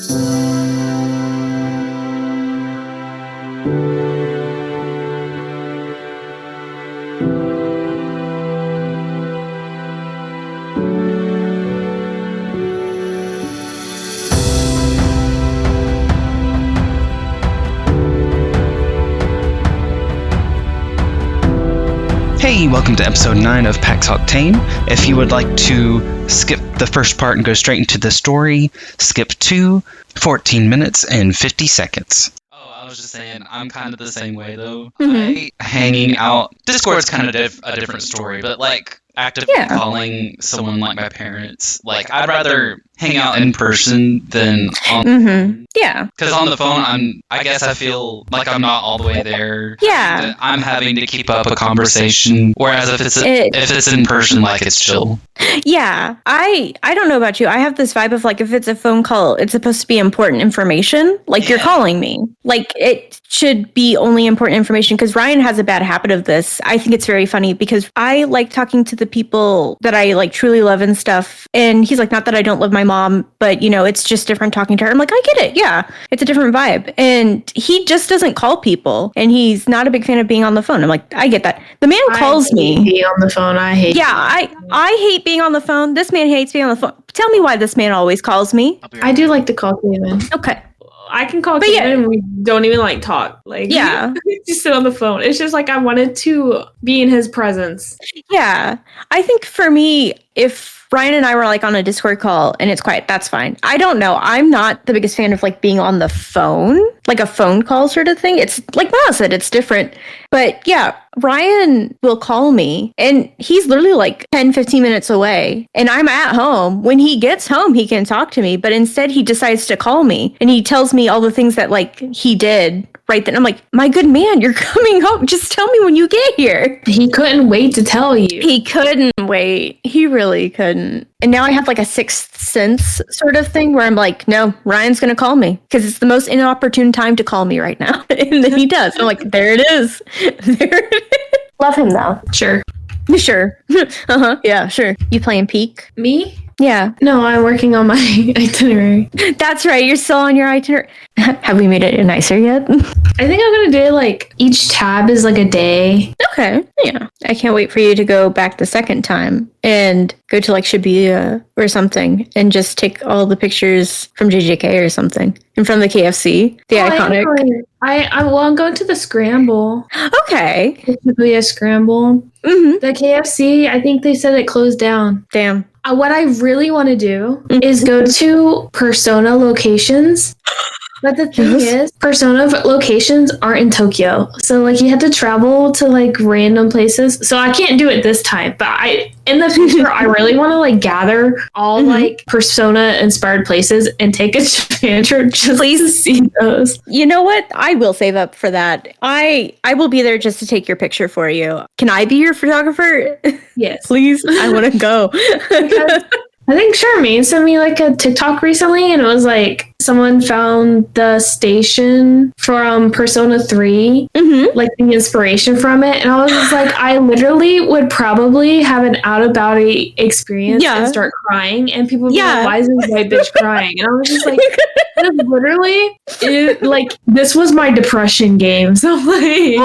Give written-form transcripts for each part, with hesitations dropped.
Hey, welcome to episode 9 of PAX Octane. If you would like to skip the first part and go straight into the story, skip to 14 minutes and 50 seconds. Oh, I was just saying, I'm kind of the same way, though. Hanging out... Discord's kind of a different story, but, like, actively calling someone like my parents, like, I'd rather hang out in person than on... Yeah. Because on the phone, I guess I feel like I'm not all the way there. Yeah. I'm having to keep up a conversation, whereas if it's in person, like, it's chill. Yeah. I don't know about you. I have this vibe of, like, if it's a phone call, it's supposed to be important information. Like, you're calling me. Like, it should be only important information, because Ryan has a bad habit of this. I think it's very funny, because I like talking to the people that I, like, truly love and stuff. And he's like, not that I don't love my mom, but, you know, it's just different talking to her. I'm like, I get it. Yeah, it's a different vibe. And he just doesn't call people, and he's not a big fan of being on the phone. I'm like, I get that. The man calls me. Being on the phone, I hate. Yeah, I hate being on the phone. This man hates being on the phone. Tell me why this man always calls me. I do like to call Kevin. Okay. I can call Kevin and we don't even like talk. Like, just sit on the phone. It's just like I wanted to be in his presence. Yeah. I think for me, if Ryan and I were like on a Discord call and it's quiet, that's fine. I don't know. I'm not the biggest fan of like being on the phone, like a phone call sort of thing. It's like Mama said, it's different. But yeah, Ryan will call me and he's literally like 10, 15 minutes away and I'm at home. When he gets home, he can talk to me, but instead he decides to call me and he tells me all the things that like he did right then. I'm like, my good man, you're coming home. Just tell me when you get here. He couldn't wait to tell you. He couldn't wait. He really couldn't. And now I have like a sixth sense sort of thing where I'm like, no, Ryan's going to call me because it's the most inopportune time to call me right now. And then he does. I'm like, there it is. There it is. Love him though. Sure. Sure. Yeah, sure. You playing Peak? Me? Yeah. No, I'm working on my itinerary. That's right. You're still on your itinerary. Have we made it nicer yet? I think I'm going to do it like each tab is like a day. Okay. Yeah. I can't wait for you to go back the second time and go to like Shibuya or something and just take all the pictures from JJK or something and from the KFC, the iconic. I'm going to the Scramble. Okay. The Shibuya Scramble. Mm-hmm. The KFC, I think they said it closed down. Damn. What I really want to do is go to Persona locations. But the thing is, Persona locations aren't in Tokyo. So, like, you have to travel to, like, random places. So I can't do it this time. But in the future, I really want to, like, gather all, like, Persona-inspired places and take a Japan trip just to see those. You know what? I will save up for that. I will be there just to take your picture for you. Can I be your photographer? Yes. Please? I want to go. I think Charmaine sent me like a TikTok recently and it was like someone found the station from Persona 3, like the inspiration from it. And I was just like, I literally would probably have an out-of-body experience and start crying. And people would be like, why is this white bitch crying? And I was just like, literally, this was my depression game. So like...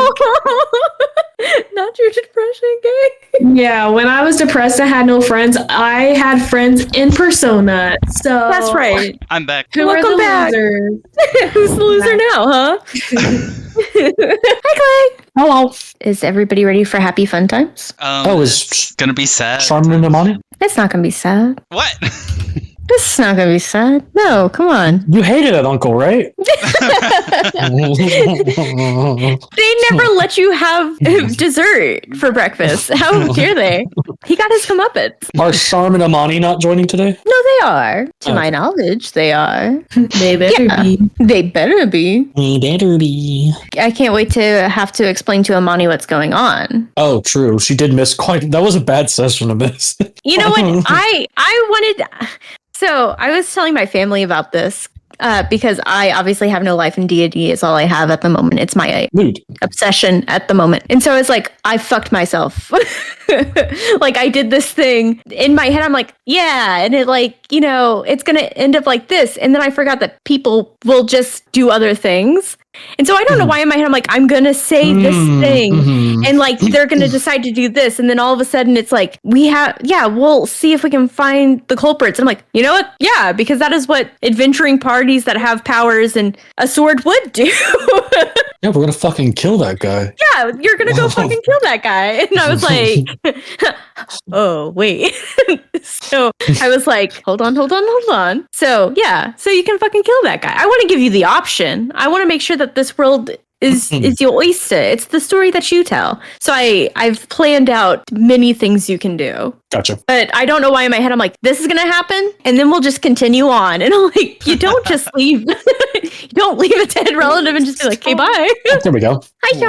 Not your depression game. Yeah, when I was depressed and had no friends, I had friends in Persona. So that's right. I'm back. Welcome back. Losers? Who's the loser now, huh? Hi, Clay. Hello. Is everybody ready for happy fun times? It's gonna be sad. Charmin and Amani? It's not gonna be sad. What? This is not gonna be sad. No, come on. You hated it, Uncle, right? They never let you have dessert for breakfast. How dare they? He got his comeuppance. Are Charmin and Amani not joining today? No, they are. To my knowledge, they are. They better be. They better be. They better be. I can't wait to have to explain to Amani what's going on. Oh, true. She did miss quite... That was a bad session to miss. You know what? I wanted... So I was telling my family about this because I obviously have no life in D&D. Is all I have at the moment. It's my obsession at the moment. And so it's like, I fucked myself. Like, I did this thing in my head. I'm like, yeah. And it like, it's going to end up like this. And then I forgot that people will just do other things. And so I don't know why in my head I'm like, I'm going to say this thing and like they're going to decide to do this. And then all of a sudden it's like, we'll see if we can find the culprits. And I'm like, you know what? Yeah, because that is what adventuring parties that have powers and a sword would do. Yeah, we're gonna fucking kill that guy. Yeah, you're going to go fucking kill that guy. And I was like, oh, wait. So I was like, hold on. So yeah, so you can fucking kill that guy. I want to give you the option. I want to make sure that this world is your oyster. It's the story that you tell. So I've planned out many things you can do. Gotcha. But I don't know why in my head I'm like, this is gonna happen, and then we'll just continue on. And I'm like, you don't just leave. You don't leave a dead relative and just be like, okay, bye. There we go. Hi,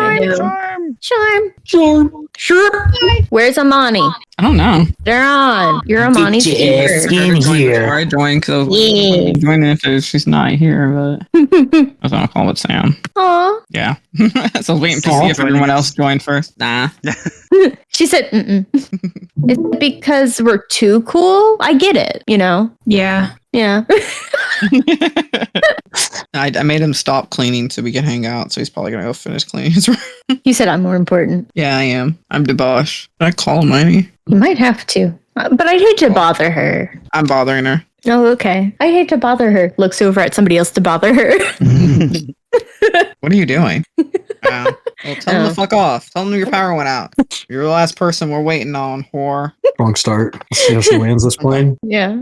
Charm. Sure. Where's Amani? I don't know. They're on. You're Amani's favorite. In here. I joined because Yeah. joining if she's not here, but I was on a call with Sam. Aw. Yeah. So I was waiting to see if everyone else joined first. Nah. She said, It's because we're too cool? I get it, Yeah. Yeah. I made him stop cleaning so we can hang out, so he's probably gonna go finish cleaning his room. You said I'm more important. Yeah, I am. I'm debosh. Did I call Hermione? You might have to. But I'd hate to bother her. I'm bothering her. Oh, okay. I hate to bother her. Looks over at somebody else to bother her. What are you doing? Well, tell him to fuck off. Tell him your power went out. You're the last person we're waiting on, whore. Wrong start. Let's see how she lands this plane. Yeah.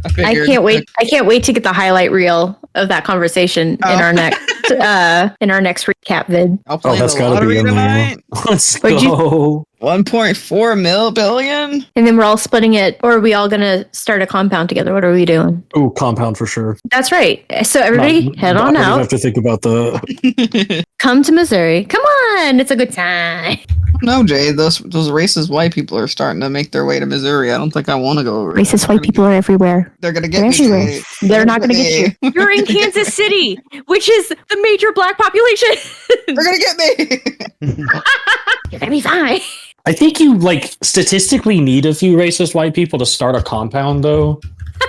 I figured. can't wait. I can't wait to get the highlight reel of that conversation in our next recap vid. I'll play That's the gotta be lottery in there. tonight. Let's What'd go. 1.4 billion? And then we're all splitting it, or are we all gonna start a compound together? What are we doing? Ooh, compound for sure. That's right. So everybody head on I don't out. have to think about the. Come to Missouri. Come on. It's a good time. No, Jay, those racist white people are starting to make their way to Missouri. I don't think I want to go over. Racist white people are everywhere. They're gonna get They're me. everywhere. Jay. They're not gonna get you. You're in Kansas City, which is the major black population. They're gonna get me. You're gonna be fine. I think you statistically need a few racist white people to start a compound, though.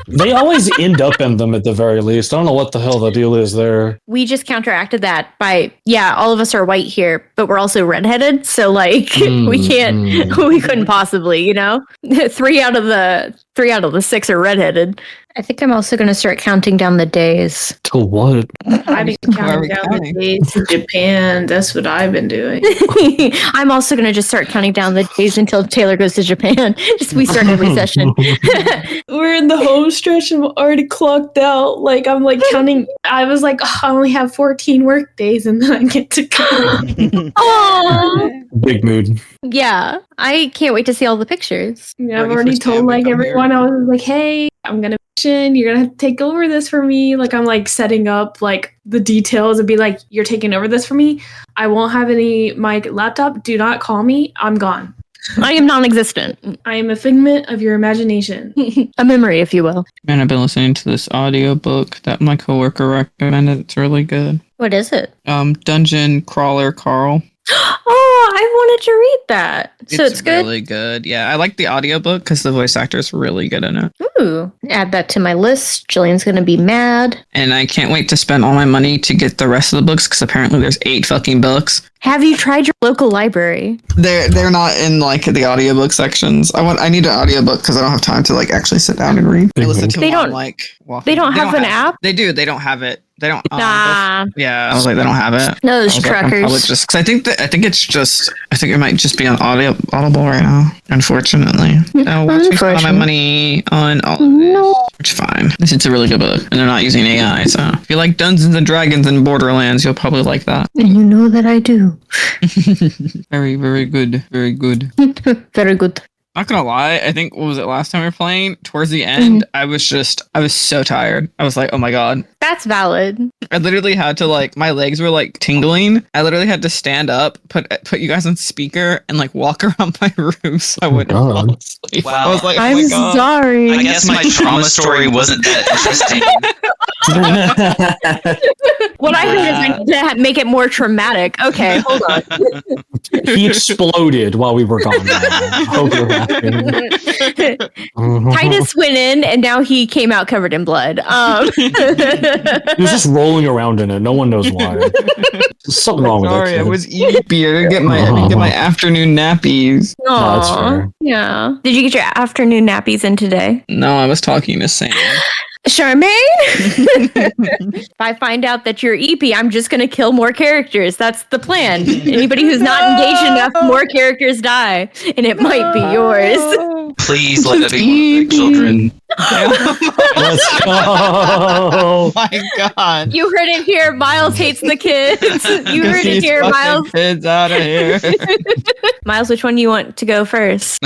They always end up in them at the very least. I don't know what the hell the deal is there. We just counteracted that by, all of us are white here, but we're also redheaded. So we couldn't possibly, 3 out of the 6 are redheaded. I think I'm also going to start counting down the days. To what? I've been counting down the days to Japan. That's what I've been doing. I'm also going to just start counting down the days until Taylor goes to Japan. Just we start every session. We're in the home stretch and we're already clocked out. I'm counting. I was like, I only have 14 work days and then I get to go. Oh, Big mood. yeah. I can't wait to see all the pictures. Yeah, I've Ready already for Sam told to come everyone. I was like, hey, I'm gonna mission. You're gonna have to take over this for me. I'm setting up the details and be like, you're taking over this for me. I won't have my laptop. Do not call me. I'm gone. I am non-existent. I am a figment of your imagination. A memory, if you will. Man, I've been listening to this audiobook that my coworker recommended. It's really good. What is it? Dungeon Crawler Carl. Oh, I wanted to read that. So it's good? Really good. Yeah, I like the audiobook because the voice actor is really good in it. Ooh, add that to my list. Jillian's going to be mad. And I can't wait to spend all my money to get the rest of the books because apparently there's 8 fucking books. Have you tried your local library? They're not in the audiobook sections. I need an audiobook because I don't have time to actually sit down and read. I listen to They them don't- walking. They don't have an app? They do. They don't have it. They don't. Nah. Yeah, I was like, they don't have it. No, those I was like, I'm truckers. probably just because I think it might just be on Audible right now. Unfortunately, I watch me spend all my money on all of this, which is fine. It's a really good book, and they're not using AI. So if you like Dungeons and Dragons and Borderlands, you'll probably like that. And you know that I do. Very, very good. Very good. Very good. Not gonna lie, I think what was it last time we were playing? Towards the end, I was so tired. I was like, oh my god. That's valid. I literally had to my legs were tingling. I literally had to stand up, put you guys on speaker, and walk around my room so I wouldn't fall asleep. Wow. I was like, oh I'm my god. sorry. I guess my trauma story wasn't that interesting. What I heard is to make it more traumatic. Okay, hold on. He exploded while we were gone. Hope you're laughing. Titus went in, and now he came out covered in blood. He was just rolling around in it. No one knows why. There's something wrong with that Sorry, kid. I was eepy. I didn't get my afternoon nappies. No, that's fair. Yeah. Did you get your afternoon nappies in today? No, I was talking to Sam. Charmaine? If I find out that you're EP, I'm just going to kill more characters. That's the plan. Anybody who's not engaged enough, more characters die. And it might be yours. Please let it be one of the children. Let's go. Oh my god. You heard it here. Miles hates the kids. You heard it here, Miles. Kids out of here. Miles, which one do you want to go first?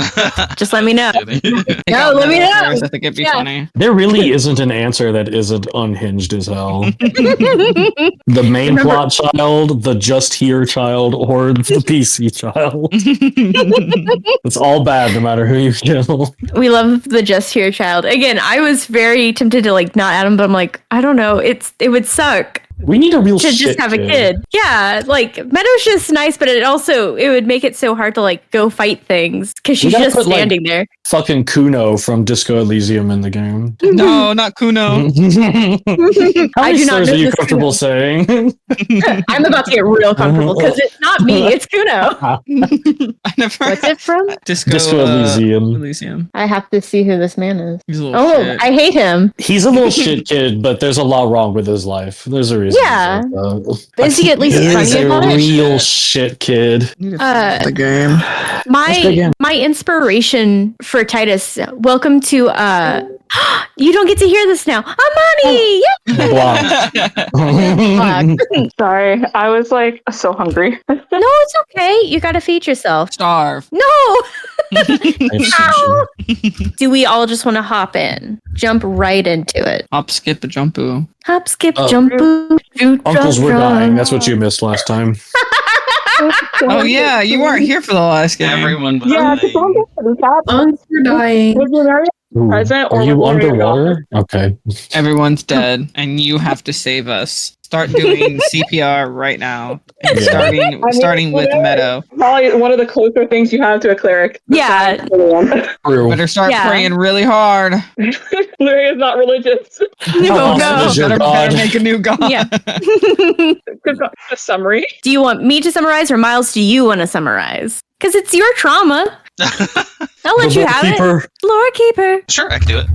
Just let me know. No, let me know. I think it'd be funny. There really isn't an answer that isn't unhinged as hell. The main plot child, the just here child, or the PC child. It's all bad no matter who you kill. We love the just here child. Again, I was very tempted to like not add him, but I'm like, I don't know. It would suck We need a real to shit just have a kid. Yeah, like Meadow's just nice, but it would make it so hard to like go fight things because she's gotta just put, like, standing there. Fucking Kuno from Disco Elysium in the game. No, not Kuno. How I many do not slurs know are you this comfortable saying? I'm about to get real comfortable because it's not me, it's Kuno. I never. What's it from? Disco Elysium. Elysium. I have to see who this man is. He's a little Oh, shit. I hate him. He's a little shit kid, but there's a lot wrong with his life. There's a reason. Yeah. for that. Is he at least He is funny a about it? real shit kid. The game. My inspiration for Titus. Welcome to you don't get to hear this now. Amani! Blocked. Sorry, I was like so hungry. No, it's okay. You gotta feed yourself. Starve. No! Ow! Do we all just want to hop in? Jump right into it. Hop, skip, a jump-oo. Hop, skip, Oh. jump, boo, shoot, Uncles were drop, dying. drop. That's what you missed last time. Oh yeah, you weren't here for the last game. Everyone was Yeah, lying. just someone get to recap. Unks were dying. Was Lunaria Ooh. present or Are you was Lunaria underwater? Okay. Everyone's dead, and you have to save us. Start doing CPR right now. And Yeah. starting with Meadow. Probably one of the closer things you have to a cleric. Yeah. True. Better start Yeah. praying really hard. Lunaria is not religious. No, How no. awesome is your Better god? make a new god. Yeah. A summary. Do you want me to summarize or Miles, do you want to summarize? Because it's your trauma. I'll let The you have Keeper. it. Lore Keeper. Sure, I can do it.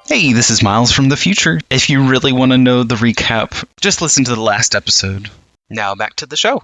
Hey, this is Miles from the future. If you really want to know the recap, just listen to the last episode. Now back to the show.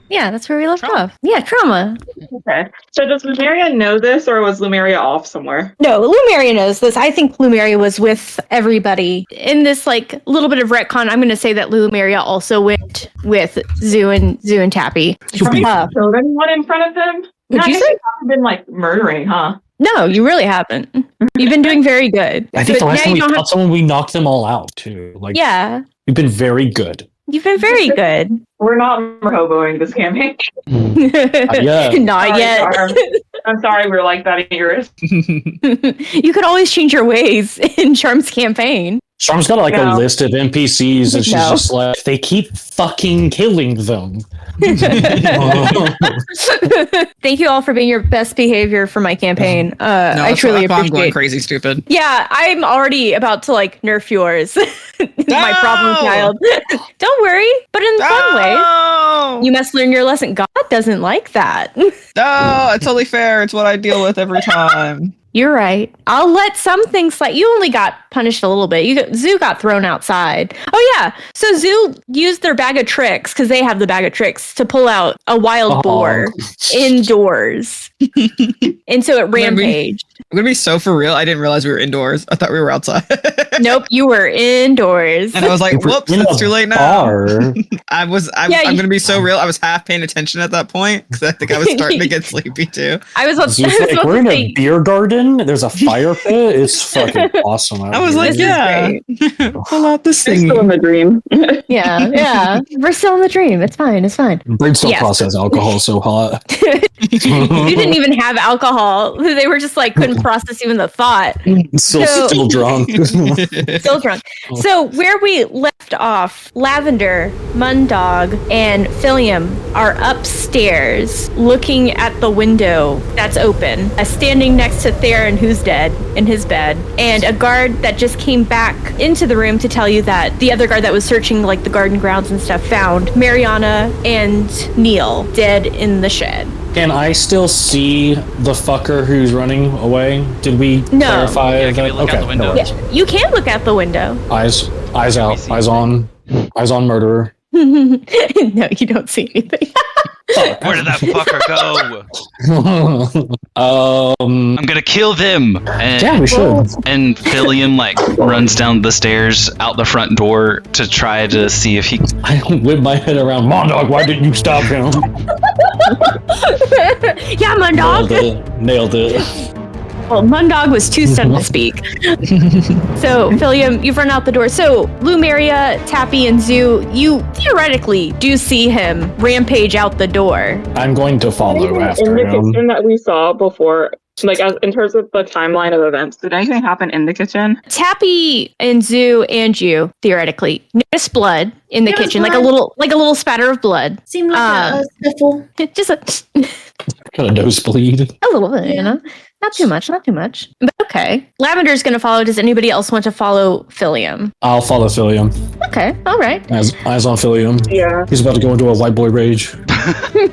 Yeah, that's where we left off. Yeah, trauma. Okay. So does Lunaria know this or was Lunaria off somewhere? No, Lumeria knows this. I think Lumeria was with everybody. In this like little bit of retcon, I'm going to say that Lumeria also went with Zoo and Tappy. Have you killed anyone in front of him? Would you I guess say? you haven't been like murdering, huh? No, you really haven't. You've been doing very good. I think But the last now time you we don't fought someone, we knocked them all out too. Like, Yeah, we've been very good. you've been very good. We're not hoboing this campaign. yet. Not Sorry, yet. Charm. I'm sorry we're like that at yours. You could always change your ways in Charm's campaign. Charm's got like No. a list of NPCs, and she's No. just like, they keep fucking killing them. Thank you all for being your best behavior for my campaign. No, I that's truly why I'm going appreciate. crazy stupid. Yeah, I'm already about to like nerf yours. My problem No! child. Don't worry, but in fun way. No! You must learn your lesson. God doesn't like that. No, it's totally fair. It's what I deal with every time. You're right. I'll let some things slide. You only got punished a little bit. Zoo got thrown outside. Oh yeah. So Zoo used their bag of tricks because they have the bag of tricks to pull out a wild boar indoors, and so it rampaged. I'm gonna be so for real. I didn't realize we were indoors. I thought we were outside. Nope, you were indoors. And I was like, We're whoops, in it's a too late now. bar. I'm gonna be so real. I was half paying attention at that point because I think I was starting to get sleepy too. I was about Zeus I was like, about we're to in a say, beer garden. There's a fire pit. It's fucking awesome. I was like, This is yeah, great. pull out this Still thing. in the dream. yeah. We're still in the dream. It's fine. brain still Yes. process alcohol so hot. You didn't didn't even have alcohol. They were just like couldn't process even the thought. Still drunk. Still drunk. So where we left off, Lavender, Mundog, and Philium are upstairs looking at the window that's open, standing next to Theron, who's dead in his bed, and a guard that just came back into the room to tell you that the other guard that was searching like the garden grounds and stuff found Mariana and Neil dead in the shed. Can I still see the fucker who's running away? Did we clarify Yeah, can we that? look out the window? Yeah, you can look out the window. Eyes out. Eyes on murderer. No, you don't see anything. Where did that fucker go? I'm gonna kill them. And, Yeah, we should. And Philium like runs down the stairs out the front door to try to see if he. I whip my head around. Mondog, why didn't you stop him? Yeah, Mundog. Nailed it. Well, Mundog was too stunned to speak. So, Philium, you've run out the door. So, Lumeria, Tappy, and Zoo, you theoretically do see him rampage out the door. I'm going to follow Anything after in the him. kitchen that we saw before, like as in terms of the timeline of events, did anything happen in the kitchen? Tappy and Zoo and you theoretically notice blood in the There was kitchen, like blood. a little spatter of blood. Seemed like a sniffle. Just a Got a nosebleed. little bit, you know. Not too much, But okay. Lavender's gonna follow. Does anybody else want to follow Philium? I'll follow Philium. Okay, all right. Eyes on Philium. Yeah. He's about to go into a white boy rage.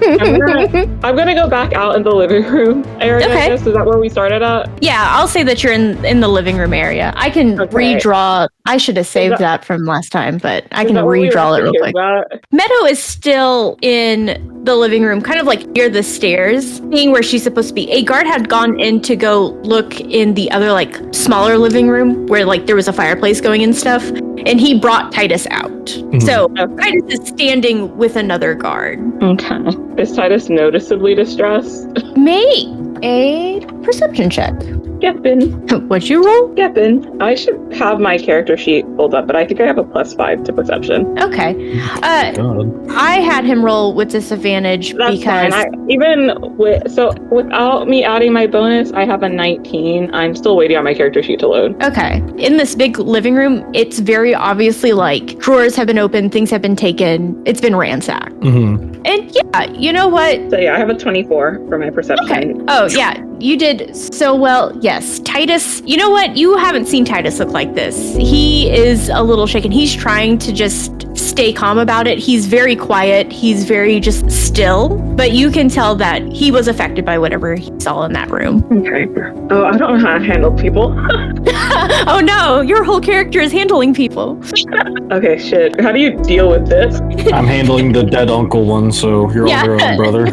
I'm gonna go back out in the living room area. Okay. I guess. Is that where we started at? Yeah, I'll say that you're in the living room area. I can Okay. redraw. I should have saved that- that from last time, but I Is can that where we redraw it left real the quick. kids at? Meadow is still in the living room, kind of like near the stairs, being where she's supposed to be. A guard had gone in to go look in the other, like, smaller living room where, like, there was a fireplace going and stuff, and he brought Titus out. So Titus is standing with another guard. Okay. Is Titus noticeably distressed? Make a perception check. Geppin. What'd you roll? Geppin. I should have my character sheet pulled up, but I think I have a +5 to perception. Okay. God. I had him roll with disadvantage That's because fine. Without me adding my bonus, I have a 19. I'm still waiting on my character sheet to load. okay, in this big living room, it's very obviously like drawers have been opened, things have been taken, it's been ransacked. Mm-hmm. And yeah, you know what? So yeah, I have a 24 for my perception. Okay. Oh yeah, you did so well. Yes, Titus. You know what? You haven't seen Titus look like this. He is a little shaken. He's trying to just stay calm about it. He's very quiet. He's very just still. But you can tell that he was affected by whatever he saw in that room. Okay. Oh, I don't know how to handle people. Oh no, your whole character is handling people. Okay, shit. How do you deal with this? I'm handling the dead uncle one, so you're Yeah. on your own, brother.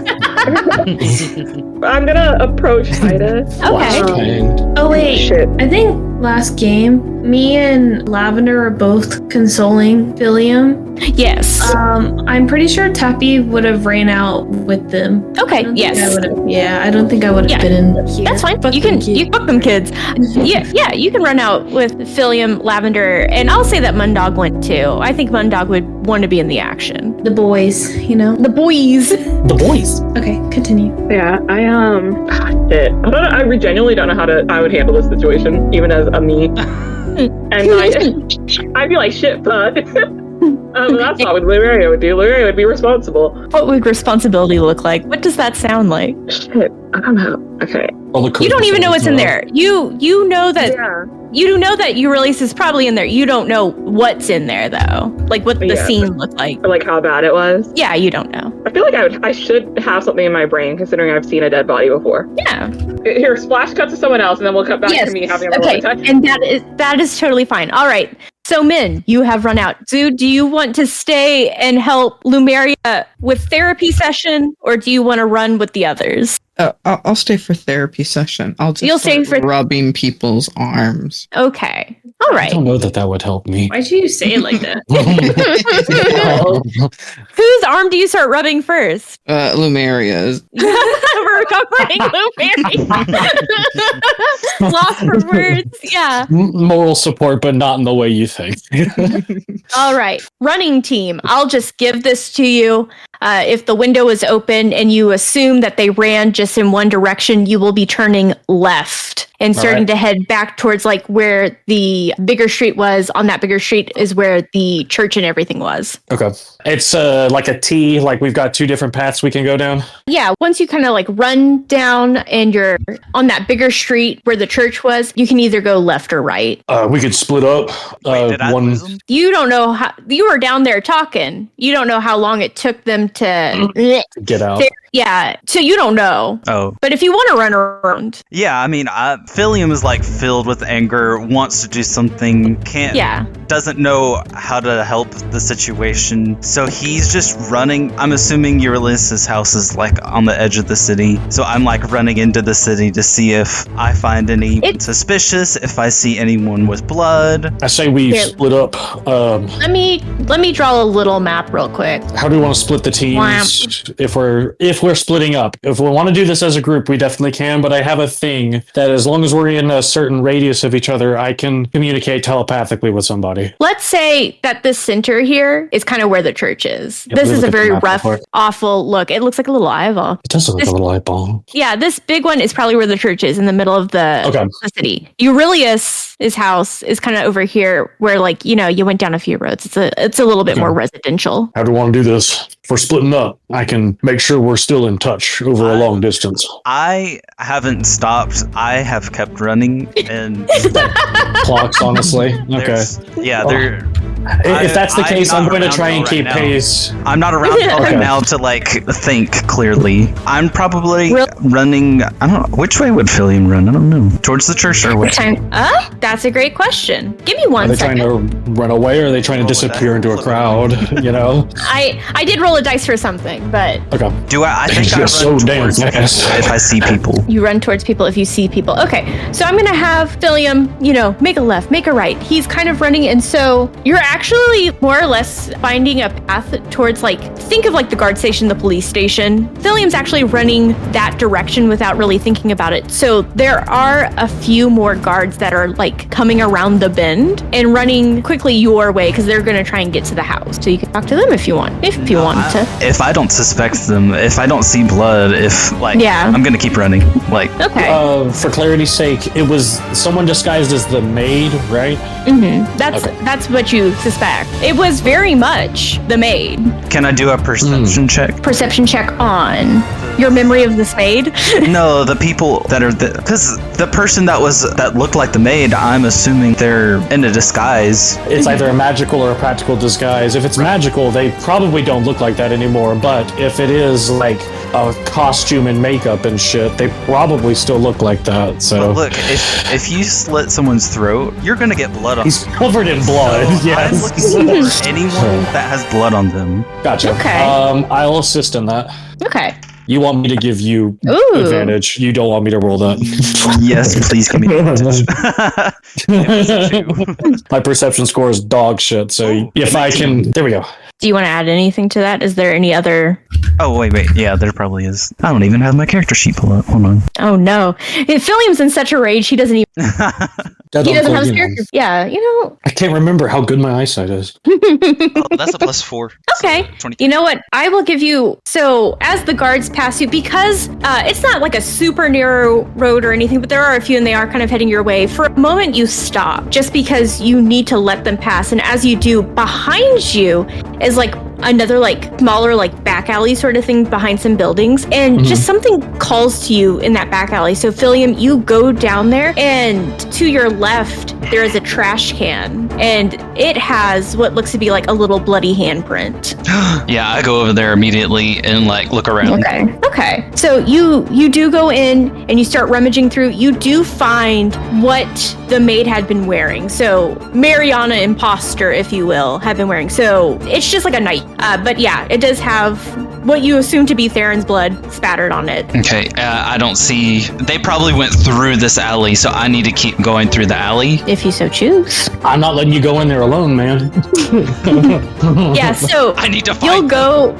I'm gonna approach Titus. Okay. Dang. Oh wait, Shit. I think last game, me and Lavender are both consoling Philium. Yes. I'm pretty sure Tappy would have ran out with them. Okay. I don't think Yes. I don't think I would have Yeah. been in here. That's fine. Fuck You can them kids. fuck them kids. Yeah, you can run out with Philium, Lavender, and I'll say that Mundog went too. I think Mundog would want to be in the action. The boys, you know. The boys. The boys. Okay, continue. Yeah, shit. I genuinely don't know how I would handle this situation, even as a me. And I'd be like, shit, bud. That's not what Luria would do. Luria would be responsible. What would responsibility look like? What does that sound like? Shit, I don't know. Okay. You don't even know what's in there. You know that Yeah. you know that Ulysses is probably in there. You don't know what's in there though. Like what the Yeah. scene looked like. Or like how bad it was. Yeah, you don't know. I feel like I should have something in my brain, considering I've seen a dead body before. Yeah. Here, splash cut to someone else, and then we'll cut back to me having a Okay. really time. And that is totally fine. All right. So Min, you have run out. Do you want to stay and help Lumeria with therapy session, or do you want to run with the others? I'll stay for therapy session. I'll just You'll stay start for- rubbing people's arms. Okay. All I right. don't know that would help me. Why'd you say it like that? Whose arm do you start rubbing first? Lumeria's. We're recovering Lumeria. Lost for words. Yeah. Moral support, but not in the way you think. All right. Running team. I'll just give this to you. If the window is open and you assume that they ran just in one direction, you will be turning left and starting to head back towards like where the bigger street was. On that bigger street is where the church and everything was. Okay. It's like a T, like we've got two different paths we can go down. Yeah, once you kind of like run down and you're on that bigger street where the church was, you can either go left or right. We could split up. Wait, did I lose them? You don't know how, you were down there talking. You don't know how long it took them to get out. Yeah, so you don't know. Oh. But if you want to run around. Yeah, I mean, Philium is like filled with anger, wants to do something, doesn't know how to help the situation. So he's just running. I'm assuming Ulysses' house is like on the edge of the city. So I'm like running into the city to see if I find any suspicious, if I see anyone with blood. I say we split up. Let me draw a little map real quick. How do we want to split the teams? If we're splitting up. If we want to do this as a group, we definitely can, but I have a thing that as long as we're in a certain radius of each other, I can communicate telepathically with somebody. Let's say that the center here is kind of where the church is. Yep, this is a very rough, awful look. It looks like a little eyeball. It does look like a little eyeball. Yeah, this big one is probably where the church is, in the middle of the city. Eurilius' house is kind of over here where, like, you know, you went down a few roads. It's a little bit more residential. How do we want to do this? If we're splitting up, I can make sure we're still in touch over a long distance. I haven't stopped. I have kept running, and clocks, honestly. Okay. If that's the case, I'm going to try and keep pace. I'm not around right now to like think clearly. I'm probably running. I don't know. Which way would Philium run? I don't know. Towards the church or what? That's a great question. Give me 1 second. Are they trying to run away, or are they trying to disappear into a crowd? You know. I did roll a dice for something, but okay. I think I run so damn fast if I see people. You run towards people if you see people. Okay, so I'm gonna have Philium, make a left, make a right. He's kind of running, and so you're actually more or less finding a path towards, like, think of like the guard station, the police station. Philium's actually running that direction without really thinking about it. So there are a few more guards that are like coming around the bend and running quickly your way because they're gonna try and get to the house. So you can talk to them if you want. If I don't suspect them, if I don't see blood, I'm gonna keep running. Okay. For clarity's sake, it was someone disguised as the maid, right? Mm-hmm. That's what you suspect. It was very much the maid. Can I do a perception check? Perception check on your memory of this maid? No, the people that are because the person that looked like the maid, I'm assuming they're in a disguise. It's either a magical or a practical disguise. If it's magical, they probably don't look like that anymore. But if it is like a costume and makeup and shit, they probably still look like that. So but look, if you slit someone's throat, you're gonna get blood on. He's covered in blood. So yes. I'm looking for anyone that has blood on them. Gotcha. Okay. I'll assist in that. Okay. You want me to give you advantage. You don't want me to roll that. Yes, please give me advantage. My perception score is dog shit, so if I can... There we go. Do you want to add anything to that? Is there any other... Oh, wait. Yeah, there probably is. I don't even have my character sheet pulled up. Hold on. Oh, no. If Philium's in such a rage, he doesn't even... he doesn't have his character... Yeah, I can't remember how good my eyesight is. That's a +4. Okay. So you know what? I will give you... So, as the guards pass you, because it's not like a super narrow road or anything, but there are a few and they are kind of heading your way. For a moment, you stop just because you need to let them pass. And as you do, behind you is like another like smaller like back alley sort of thing behind some buildings, and just something calls to you in that back alley. So Philium, you go down there, and to your left there is a trash can, and it has what looks to be like a little bloody handprint. Yeah, I go over there immediately and like look around. Okay. So you do go in and you start rummaging through. You do find what the maid had been wearing. So Mariana imposter, if you will, had been wearing. So it's just like a night. But yeah, it does have what you assume to be Theron's blood spattered on it. Okay, I don't see... They probably went through this alley, so I need to keep going through the alley. if you so choose. I'm not letting you go in there alone, man. Yeah, so I need to find you'll go.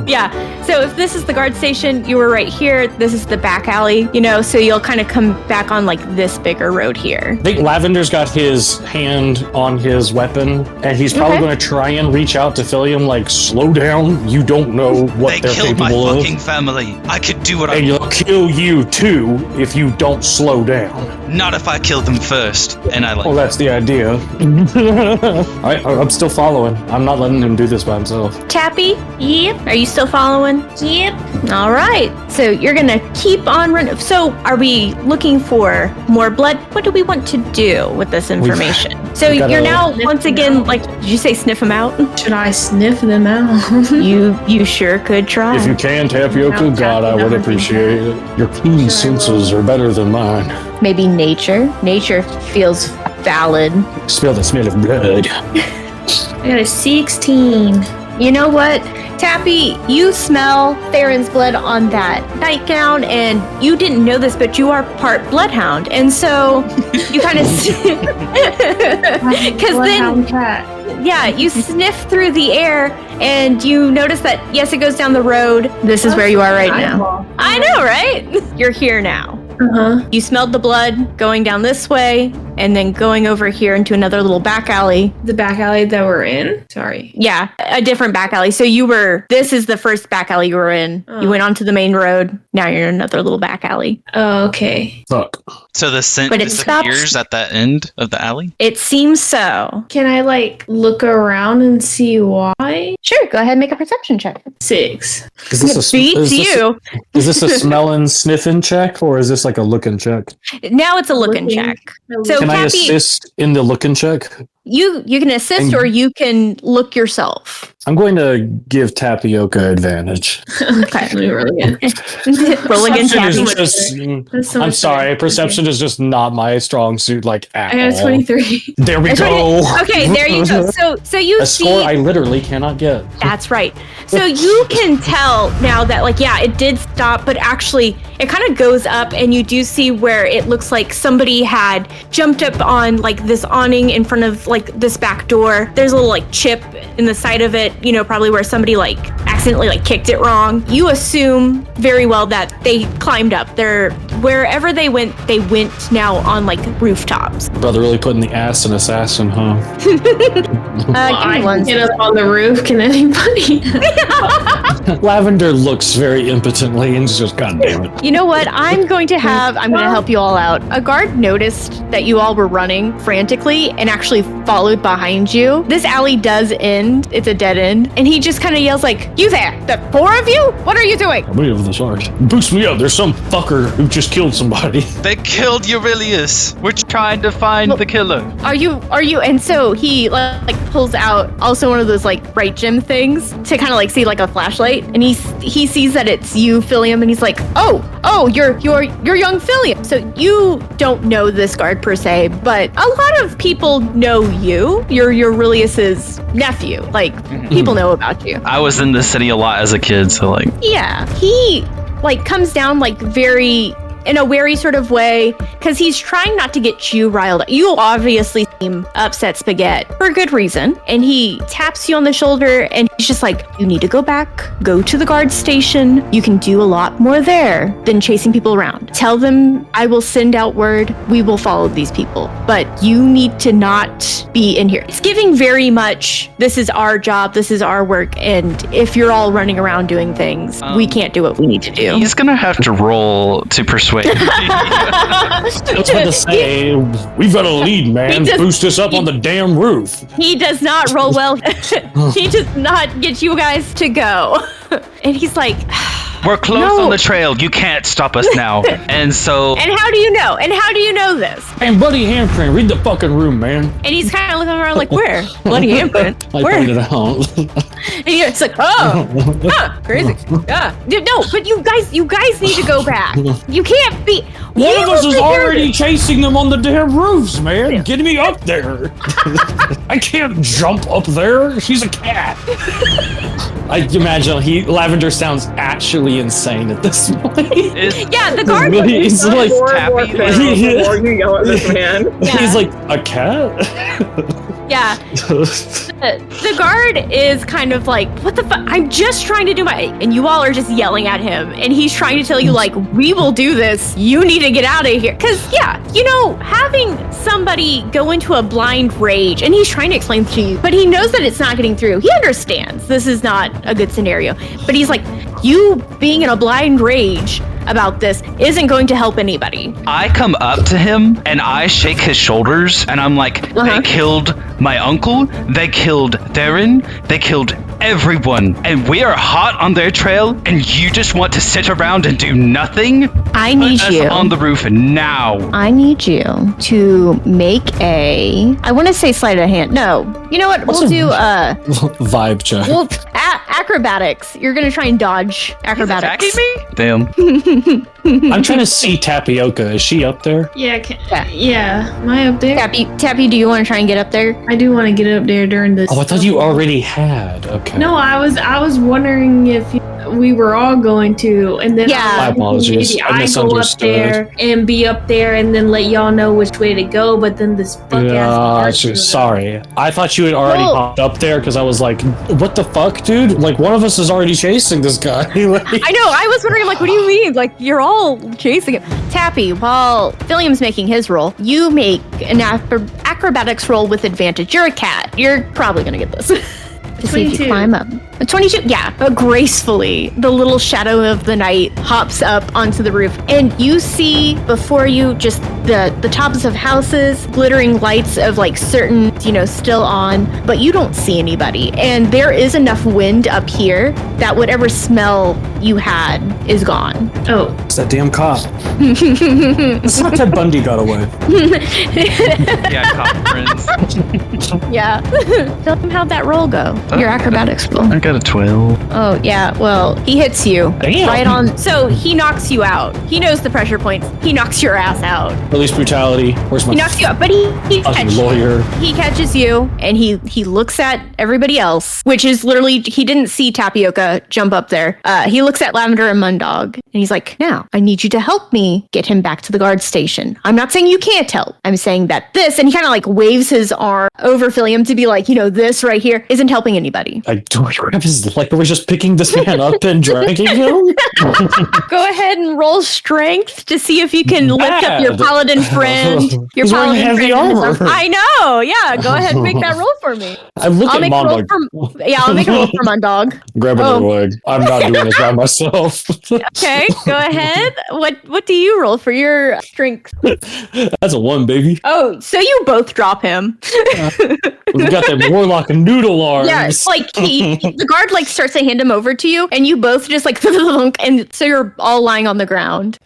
Yeah, so if this is the guard station, you were right here. This is the back alley, so you'll kind of come back on like this bigger road here. I think Lavender's got his hand on his weapon, and he's probably going to try and reach out to Philium, like, slow down. You don't know what they're killed my capable of. fucking family. I could do what I And want. you'll kill you too if you don't slow down. Not if I kill them first. And I like. Well, that's the idea. I'm still following. I'm not letting him do this by himself. Tappy, Yep. are you still following? Yep. All right. So you're going to keep on running. So are we looking for more blood? What do we want to do with this information? So we gotta you're now, sniff once them again, out. like, did you say sniff them out? Should I sniff them out? You sure could try. If you can, Tapioca, No, God, I would Tappy, appreciate it. Your keen Sure I senses are better than mine. Maybe nature. Nature feels valid. Smell the smell of blood. I got a 16. You know what? Tappy, you smell Theron's blood on that nightgown, and you didn't know this, but you are part bloodhound. And so you kind of... Because then... Cat. Yeah, you sniff through the air and you notice that, yes, it goes down the road. This is where you are right now. I know, right? You're here now. Uh-huh. You smelled the blood going down this way and then going over here into another little back alley. The back alley that we're in? Sorry. Yeah, a different back alley. So this is the first back alley you were in. Oh. You went onto the main road. Now you're in another little back alley. Oh, okay. Fuck. So the scent But it disappears stops- at that end of the alley? It seems so. Can I, look around and see why? Sure, go ahead and make a perception check. 6. Is this Beats you. Is this a smelling, sniffing check, or is this like a looking check? Now it's a looking Looking. check. So Can I Cappy, assist in the looking check? you can assist And- or you can look yourself. I'm going to give Tapioca advantage. Okay. Really good. Roll against Perception Tappy. is just, That's so I'm much sorry, better. perception is just not my strong suit, like, at I got a all. 23. There we go. Okay, there you go. So you A see score I literally cannot get. that's right. So you can tell now that it did stop, but actually it kind of goes up and you do see where it looks like somebody had jumped up on this awning in front of this back door. There's a little chip in the side of it, probably where somebody accidentally kicked it wrong. You assume very well that they climbed up. Wherever they went now on rooftops. Brother really putting the ass in assassin, huh? Give me I one can get up on the roof. Can anybody? Lavender looks very impotently and just, God damn it. You know what? I'm going to help you all out. A guard noticed that you all were running frantically and actually followed behind you. This alley does end. It's a dead end. And he just kind of yells you there, the 4 of you? What are you doing? Wait over the charge. Boost me up. There's some fucker who just killed somebody. They killed Aurelius. We're trying to find the killer. Are you? And so he pulls out also one of those bright gem things to kind of see a flashlight. And he sees that it's you, Philium, and he's like, oh, you're young Philium. So you don't know this guard per se, but a lot of people know you. You're Aurelius's nephew. People know about you. I was in the city a lot as a kid, so Yeah, he comes down very in a wary sort of way because he's trying not to get you riled up. You obviously seem upset, Spaghetti, for a good reason. And he taps you on the shoulder and he's just you need to go back, go to the guard station. You can do a lot more there than chasing people around. Tell them I will send out word. We will follow these people, but you need to not be in here. It's giving very much, this is our job, this is our work. And if you're all running around doing things, we can't do what we need to do. he's gonna have to roll to persuade. I was about to say, we've got a lead, man. Boost us up on the damn roof. He does not roll well. He does not get you guys to go. And he's like, We're close No. on the trail. You can't stop us now. And so and how do you know? And how do you know this? Hey, Buddy Handprint, read the fucking room, man. And he's kind of looking around where? Bloody handprint. I Where? pointed out. And it's crazy. Yeah. No, but you guys need to go back. You can't be. One of us is already chasing them on the damn roofs, man. Get me up there. I can't jump up there. She's a cat. I imagine Lavender sounds actually insane at this point. Yeah, the guard. He's like, more and more feral the more you yell at this man. Yeah. he's like, a cat? Yeah. The guard is kind of like, what the fuck? I'm just trying to do my... And you all are just yelling at him. And he's trying to tell you, like, we will do this. You need to get out of here. Because, yeah, you know, having somebody go into a blind rage, and he's trying to explain to you, but he knows that it's not getting through. He understands this is not a good scenario. But he's like, you being in a blind rage about this isn't going to help anybody. I come up to him and I shake his shoulders and I'm like, they killed my uncle, they killed Theron, they killed everyone, and we are hot on their trail, and you just want to sit around and do nothing? I need Put us you on the roof now. I need you to make I want to say sleight of hand. No. You know what? We'll do vibe check. Well, acrobatics. You're gonna try and dodge acrobatics. He's attacking me? Damn. I'm trying to see Tapioca. Is she up there? Yeah, am I up there? Tappy, do you want to try and get up there? I do want to get up there during this. Oh, I thought you already had. Okay. No, I was wondering if we were all going to, and then My apologies. maybe I I go up misunderstood. there and be up there, and then let y'all know which way to go. But then this fuck ass. Sorry. I thought you had already popped up there because I was like, what the fuck, dude? Like, one of us is already chasing this guy. I know. I was wondering, like, what do you mean? Like, you're all chasing him. Tappy, while Philium's making his roll, you make an acrobatics roll with advantage. You're a cat. You're probably gonna get this. To see if you climb up. 22, yeah, but gracefully, the little shadow of the night hops up onto the roof, and you see before you just the tops of houses, glittering lights of like certain, still on, but you don't see anybody. And there is enough wind up here that whatever smell you had is gone. Oh, it's that damn cop. It's not Ted Bundy got away. Yeah, cop friends. Yeah. Tell him how'd that roll go? Your acrobatics roll. I got a 12. Oh, yeah. Well, he hits you right on. So he knocks you out. He knows the pressure points. He knocks your ass out. Police brutality. Where's my He knocks you out, but he catches lawyer? He catches you, and he looks at everybody else, which is literally, he didn't see Tapioca jump up there. He looks at Lavender and Mundog, and he's like, now, I need you to help me get him back to the guard station. I'm not saying you can't help. I'm saying that this, and he kind of like waves his arm over Philium to be like, this right here isn't helping anybody. I don't grab his, like, we're just picking this man up and dragging him? Go ahead and roll strength to see if you can lift up your paladin friend. Your He's wearing heavy armor. I know. Yeah, go ahead and make that roll for me. I look at Mondog. I'll make a roll for Mundog. Grab another leg. I'm not doing this by myself. Okay, go ahead. What do you roll for your strength? That's a 1, baby. Oh, so you both drop him. We got that warlock and noodle arms. Yeah, it's like the guard like starts to hand him over to you, and you both just like and so you're all lying on the ground.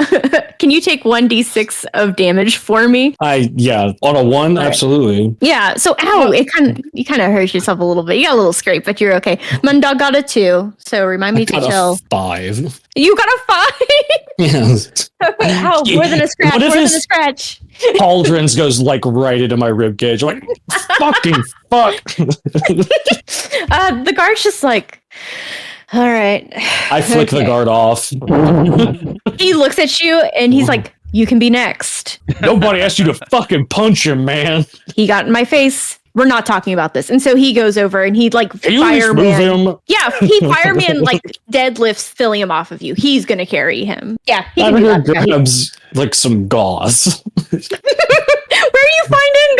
Can you take 1d6 of damage for me? On a 1, absolutely. Yeah. So you kind of hurt yourself a little bit. You got a little scrape, but you're okay. Mundog got a 2, so remind me to tell. 5. You got a 5. Yes. Okay, how more than a scratch? More than a scratch. Pauldrons goes like right into my rib cage. Like fucking fuck. The guard's just like, all right. I flick the guard off. He looks at you and he's like, you can be next. Nobody asked you to fucking punch him, man. He got in my face. We're not talking about this. And so he goes over and he like fireman. Him? Yeah, he fireman like deadlifts Philium off of you. He's gonna carry him. Yeah, he can do that. Grabs like some gauze. Where are you finding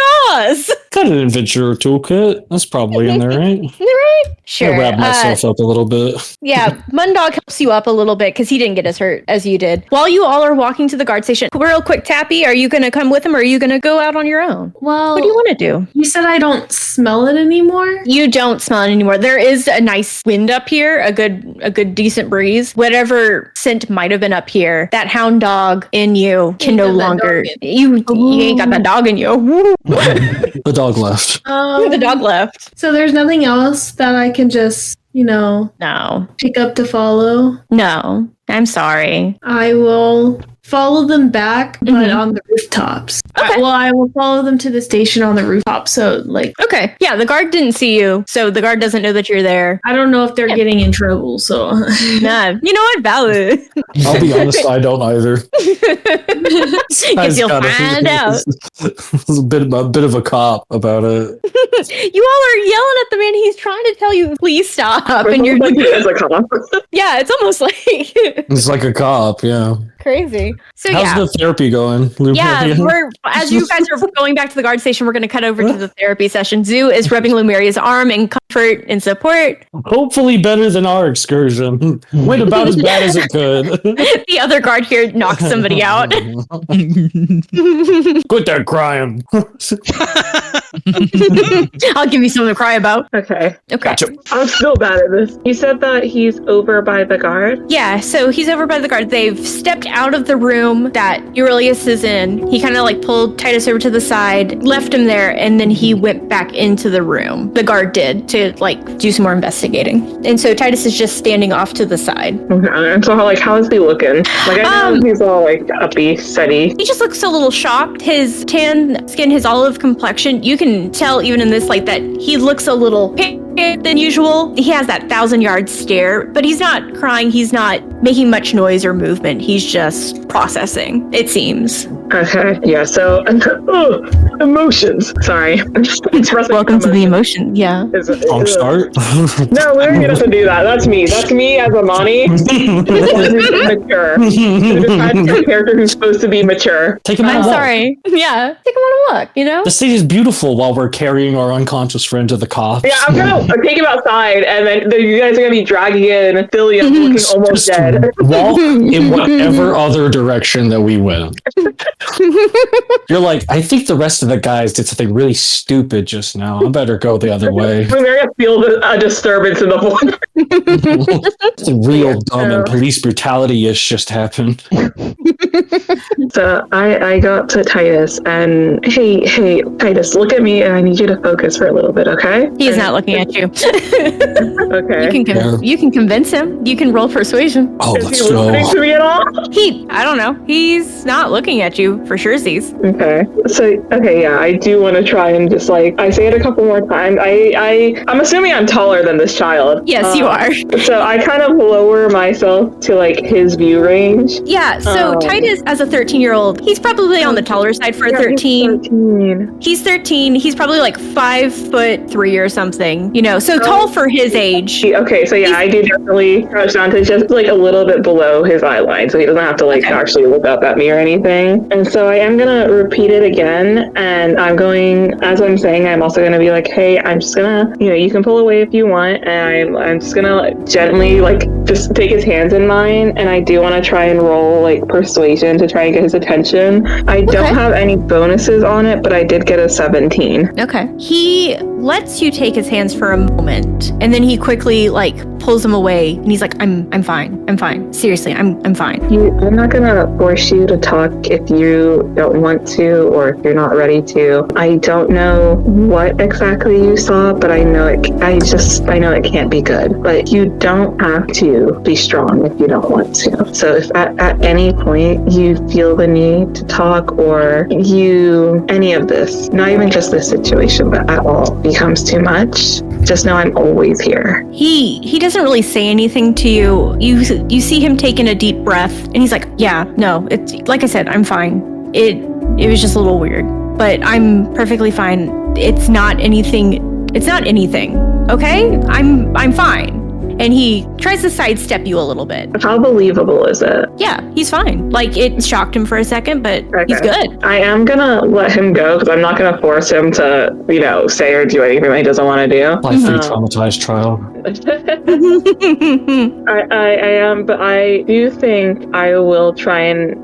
gauze? Got an adventurer toolkit. That's probably in there, right? Right? Sure. I'll wrap myself up a little bit. Yeah, Mundog helps you up a little bit because he didn't get as hurt as you did. While you all are walking to the guard station, real quick, Tappy, are you going to come with him or are you going to go out on your own? Well, what do you want to do? You said I don't smell it anymore? You don't smell it anymore. There is a nice wind up here, a good decent breeze. Whatever scent might have been up here, that hound dog in you can no longer. You ain't got that dog in you. The dog left. The dog left. So there's nothing else that I can just, No. pick up to follow? No. I'm sorry. I will follow them back, but on the rooftops. Okay. I will follow them to the station on the rooftop. So, like, Okay. Yeah, the guard didn't see you, so the guard doesn't know that you're there. I don't know if they're getting in trouble. So, Nah. You know what? Valid. I'll be honest, I don't either. Guess you'll find out. A bit of a cop about it. You all are yelling at the man. He's trying to tell you, please stop. And you're like, he is a cop. yeah, it's almost like It's like a cop, yeah. crazy. So How's the therapy going? yeah, as you guys are going back to the guard station, we're going to cut over to the therapy session. Zoo is rubbing Lumeria's arm in comfort and support. Hopefully better than our excursion. Went about as bad as it could. The other guard here knocks somebody out. Quit that crying. I'll give you something to cry about. Okay. Okay. I'm still bad at this. You said that he's over by the guard? Yeah, so he's over by the guard. They've stepped out of the room that Aurelius is in. He kind of like pulled Titus over to the side, left him there, and then he went back into the room. The guard did to like do some more investigating. And so Titus is just standing off to the side. Okay. And so how is he looking? Like I know he's all like uppy, steady. He just looks a little shocked. His tan skin, his olive complexion, you can tell even in this like that he looks a little pale than usual. He has that 1,000-yard stare, but he's not crying. He's not making much noise or movement. He's just processing, it seems. Okay, yeah, so emotions. Sorry. I'm just expressing Welcome to the emotion, yeah. Wrong start. No, we don't get to do that. That's me. That's me as Amani. Mature. Who decides a character who's supposed to be mature. Take him on I'm a walk. sorry. Yeah, take him on a walk, you know? The city is beautiful while we're carrying our unconscious friend to the cops. Yeah, I'm gonna take him outside, and then you guys are gonna be dragging in Philly and looking almost Just dead. walk in whatever other direction that we went. You're like, I think the rest of the guys did something really stupid just now. I better go the other way. Lumeria feels a disturbance in the voice. Something real dumb and police brutality-ish just happened. So I got to Titus, and hey, Titus, look at me, and I need you to focus for a little bit, okay? He's not looking at you. Okay. You can convince him. You can roll persuasion. Oh, Is let's he listening go. to me at all? I don't know. He's not looking at you for sure. Okay. So, yeah, I do want to try and just I say it a couple more times. I'm assuming I'm taller than this child. Yes, you are. So I kind of lower myself to his view range. Yeah, so Titus, as a 13-year-old, he's probably on the taller side for a 13. He's 13. He's probably 5'3" or something, so tall for his age. Okay, so yeah, I do definitely crouch down to just a little bit below his eye line, so he doesn't have to actually look up at me or anything. And so I am gonna repeat it again, and I'm going, as I'm saying, I'm also gonna be hey, I'm just gonna, you can pull away if you want, and I'm just gonna gently just take his hands in mine, and I do want to try and roll persuasion to try and get his attention. I don't have any bonuses on it, but I did get a 17. Okay. He lets you take his hands for a moment, and then he quickly pulls them away, and he's I'm fine. Seriously, I'm fine. I'm not gonna force you to talk if you don't want to, or if you're not ready to. I don't know what exactly you saw, but I know I know it can't be good. But you don't have to be strong if you don't want to. So if at any point you feel the need to talk, or any of this, not even just this situation, but at all, becomes too much, just know I'm always here. He doesn't really say anything to you. You see him taking a deep breath, and he's yeah, no, it's like I said, I'm fine. It was just a little weird, but I'm perfectly fine. It's not anything. Okay? I'm fine. And he tries to sidestep you a little bit. How believable is it? Yeah, he's fine. It shocked him for a second, but he's good. I am gonna let him go because I'm not gonna force him to, say or do anything that he doesn't want to do. Like free traumatized trial. I am, but I do think I will try and,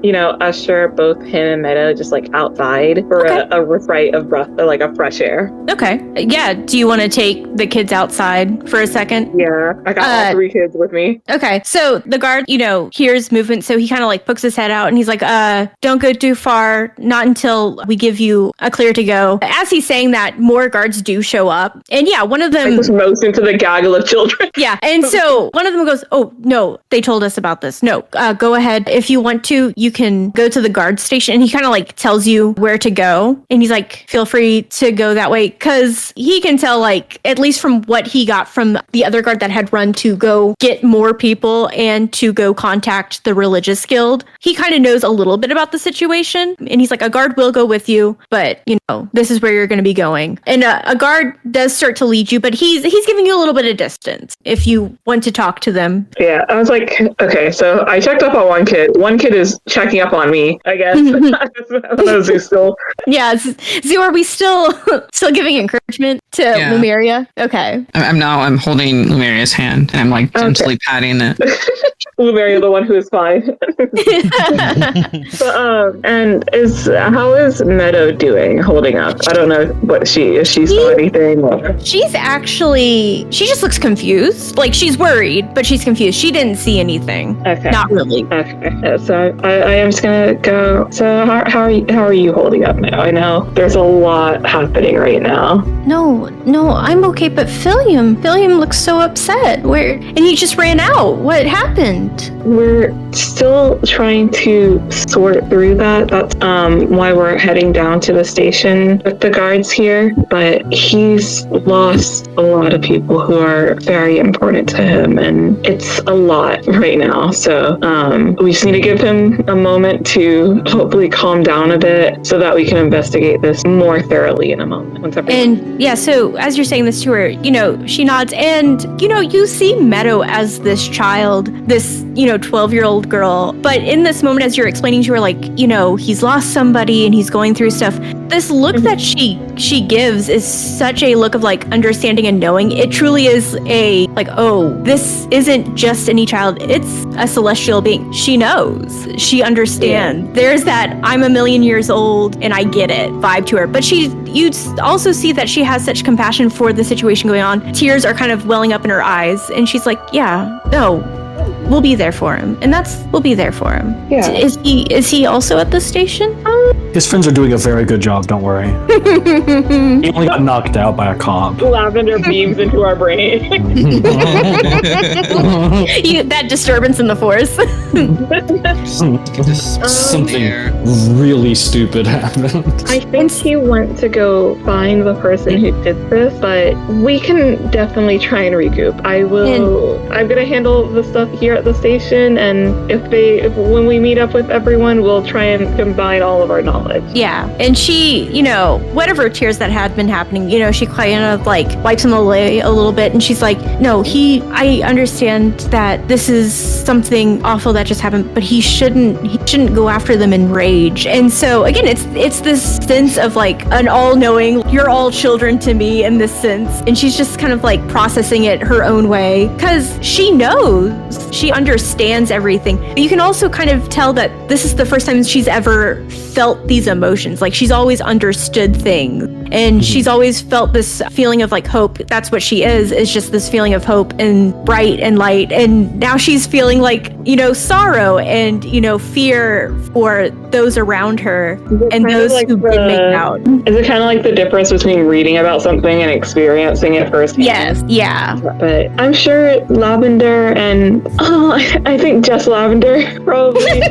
usher both him and Meadow just outside for a refright of breath, or a fresh air. Okay. Yeah. Do you want to take the kids outside for a second? Yeah. all 3 kids with me. Okay, so the guard, hears movement, so he kind of like pokes his head out and he's like, don't go too far, not until we give you a clear to go. As he's saying that, more guards do show up. And yeah, one of them just moves into the gaggle of children. Yeah, and so one of them goes, oh, no, they told us about this. No, go ahead. If you want to, you can go to the guard station. And he kind of like tells you where to go. And he's like, feel free to go that way. Because he can tell, like, at least from what he got from the other guard that had run to go get more people and to go contact the religious guild, he kind of knows a little bit about the situation. And he's like, a guard will go with you, but, this is where you're going to be going. And a guard does start to lead you, but he's giving you a little bit of distance if you want to talk to them. Yeah, I was like, okay, so I checked up on one kid. One kid is checking up on me, I guess. I don't know, Zeus still. Yeah, Zoo, are we still giving encouragement to Lumeria? Okay. I'm holding Lumeria's hand and I'm like gently patting it. Lumeria, the one who is fine. But, how is Meadow doing, holding up? I don't know what if she saw anything. Or... she just looks confused. Like, she's worried, but she's confused. She didn't see anything. Okay. Not really. Okay. Yeah, so I am just gonna go. So how are you holding up now? I know there's a lot happening right now. No, I'm okay, but Philium looks so upset. And he just ran out. What happened? We're still trying to sort through that. That's why we're heading down to the station with the guards here. But he's lost a lot of people who are very important to him, and it's a lot right now. So we just need to give him a moment to hopefully calm down a bit so that we can investigate this more thoroughly in a moment. And yeah, so as you're saying this to her, she nods, and you see Meadow as this child, this 12-year-old girl. But in this moment, as you're explaining to her, like, he's lost somebody and he's going through stuff, this look that she gives is such a look of like understanding and knowing. It truly is a like, oh, this isn't just any child, it's a celestial being. She knows, she understands. There's that I'm a million years old and I get it vibe to her. But you also see that she has such compassion for the situation going on. Tears are kind of welling up in her eyes, and she's like, yeah, no, we'll be there for him. And we'll be there for him. Yeah. Is he also at the station? His friends are doing a very good job, don't worry. He only got knocked out by a cop. Lavender beams into our brain. That disturbance in the force. Something really stupid happened. I think he went to go find the person who did this, but we can definitely try and recoup. I'm gonna handle the stuff here at the station, and when we meet up with everyone, we'll try and combine all of our knowledge. Yeah, and she, whatever tears that had been happening, she kind of like wipes them away a little bit, and she's like, no, I understand that this is something awful that just happened, but he shouldn't go after them in rage. And so again, it's this sense of like an all-knowing, you're all children to me in this sense, and she's just kind of like processing it her own way, because she knows, she understands everything. But you can also kind of tell that this is the first time she's ever felt these emotions. Like, she's always understood things, and she's always felt this feeling of like hope. That's what she is just this feeling of hope and bright and light. And now she's feeling like, sorrow and, fear for those around her and those like who did make it out. Is it kind of like the difference between reading about something and experiencing it firsthand? Yes, yeah. But I'm sure Lavender and, I think just Lavender, probably.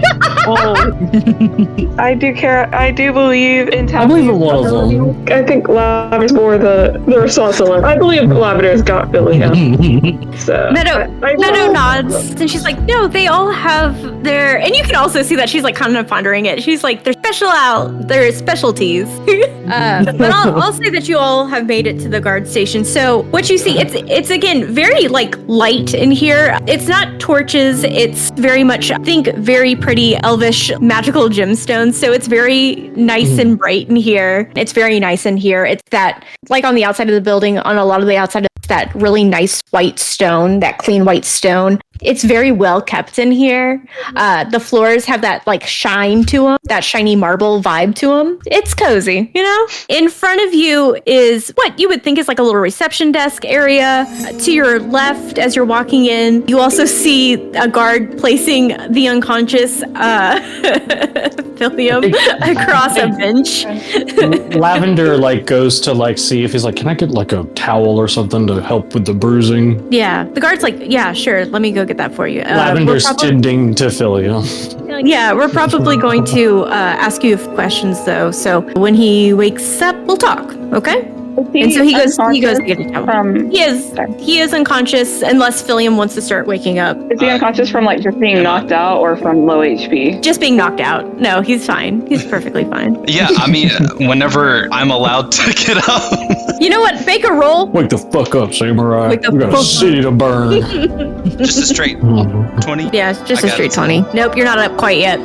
I do believe in I believe in one of them. I think Lavender's more the responsible one. I believe Lavender's got Philium. So Meadow nods, and she's like, no, they all have their, and you can also see that she's like kind of pondering it. She's like, their specialties. But I'll say that you all have made it to the guard station. So what you see, it's again very like light in here. It's not torches. It's very much, I think, very pretty elvish magical gemstones. So it's very nice and bright in here. It's very nice in here. It's that, like on the outside of the building, on a lot of the outside of that really nice white stone, that clean white stone. It's very well kept in here. The floors have that like shine to them, that shiny marble vibe to them. It's cozy, you know? In front of you is what you would think is like a little reception desk area. To your left, as you're walking in, you also see a guard placing the unconscious Philium across a bench. Lavender like goes to like see if he's like, can I get like a towel or something to help with the bruising? Yeah, the guard's like, yeah, sure, let me go get that for you. Lavender's tending to Philia. Yeah, we're probably going to ask you questions though. So when he wakes up, we'll talk. Okay. And so he goes to get a towel. He is unconscious unless Philium wants to start waking up. Is he unconscious from like just being knocked out or from low HP? Just being knocked out. No, he's fine. He's perfectly fine. Yeah, I mean, whenever I'm allowed to get up. You know what? Make a roll. Wake the fuck up, Samurai. Wake the We got fuck a city to burn. Just a straight 20? Yeah, it's just I a got straight it. 20. Nope, you're not up quite yet.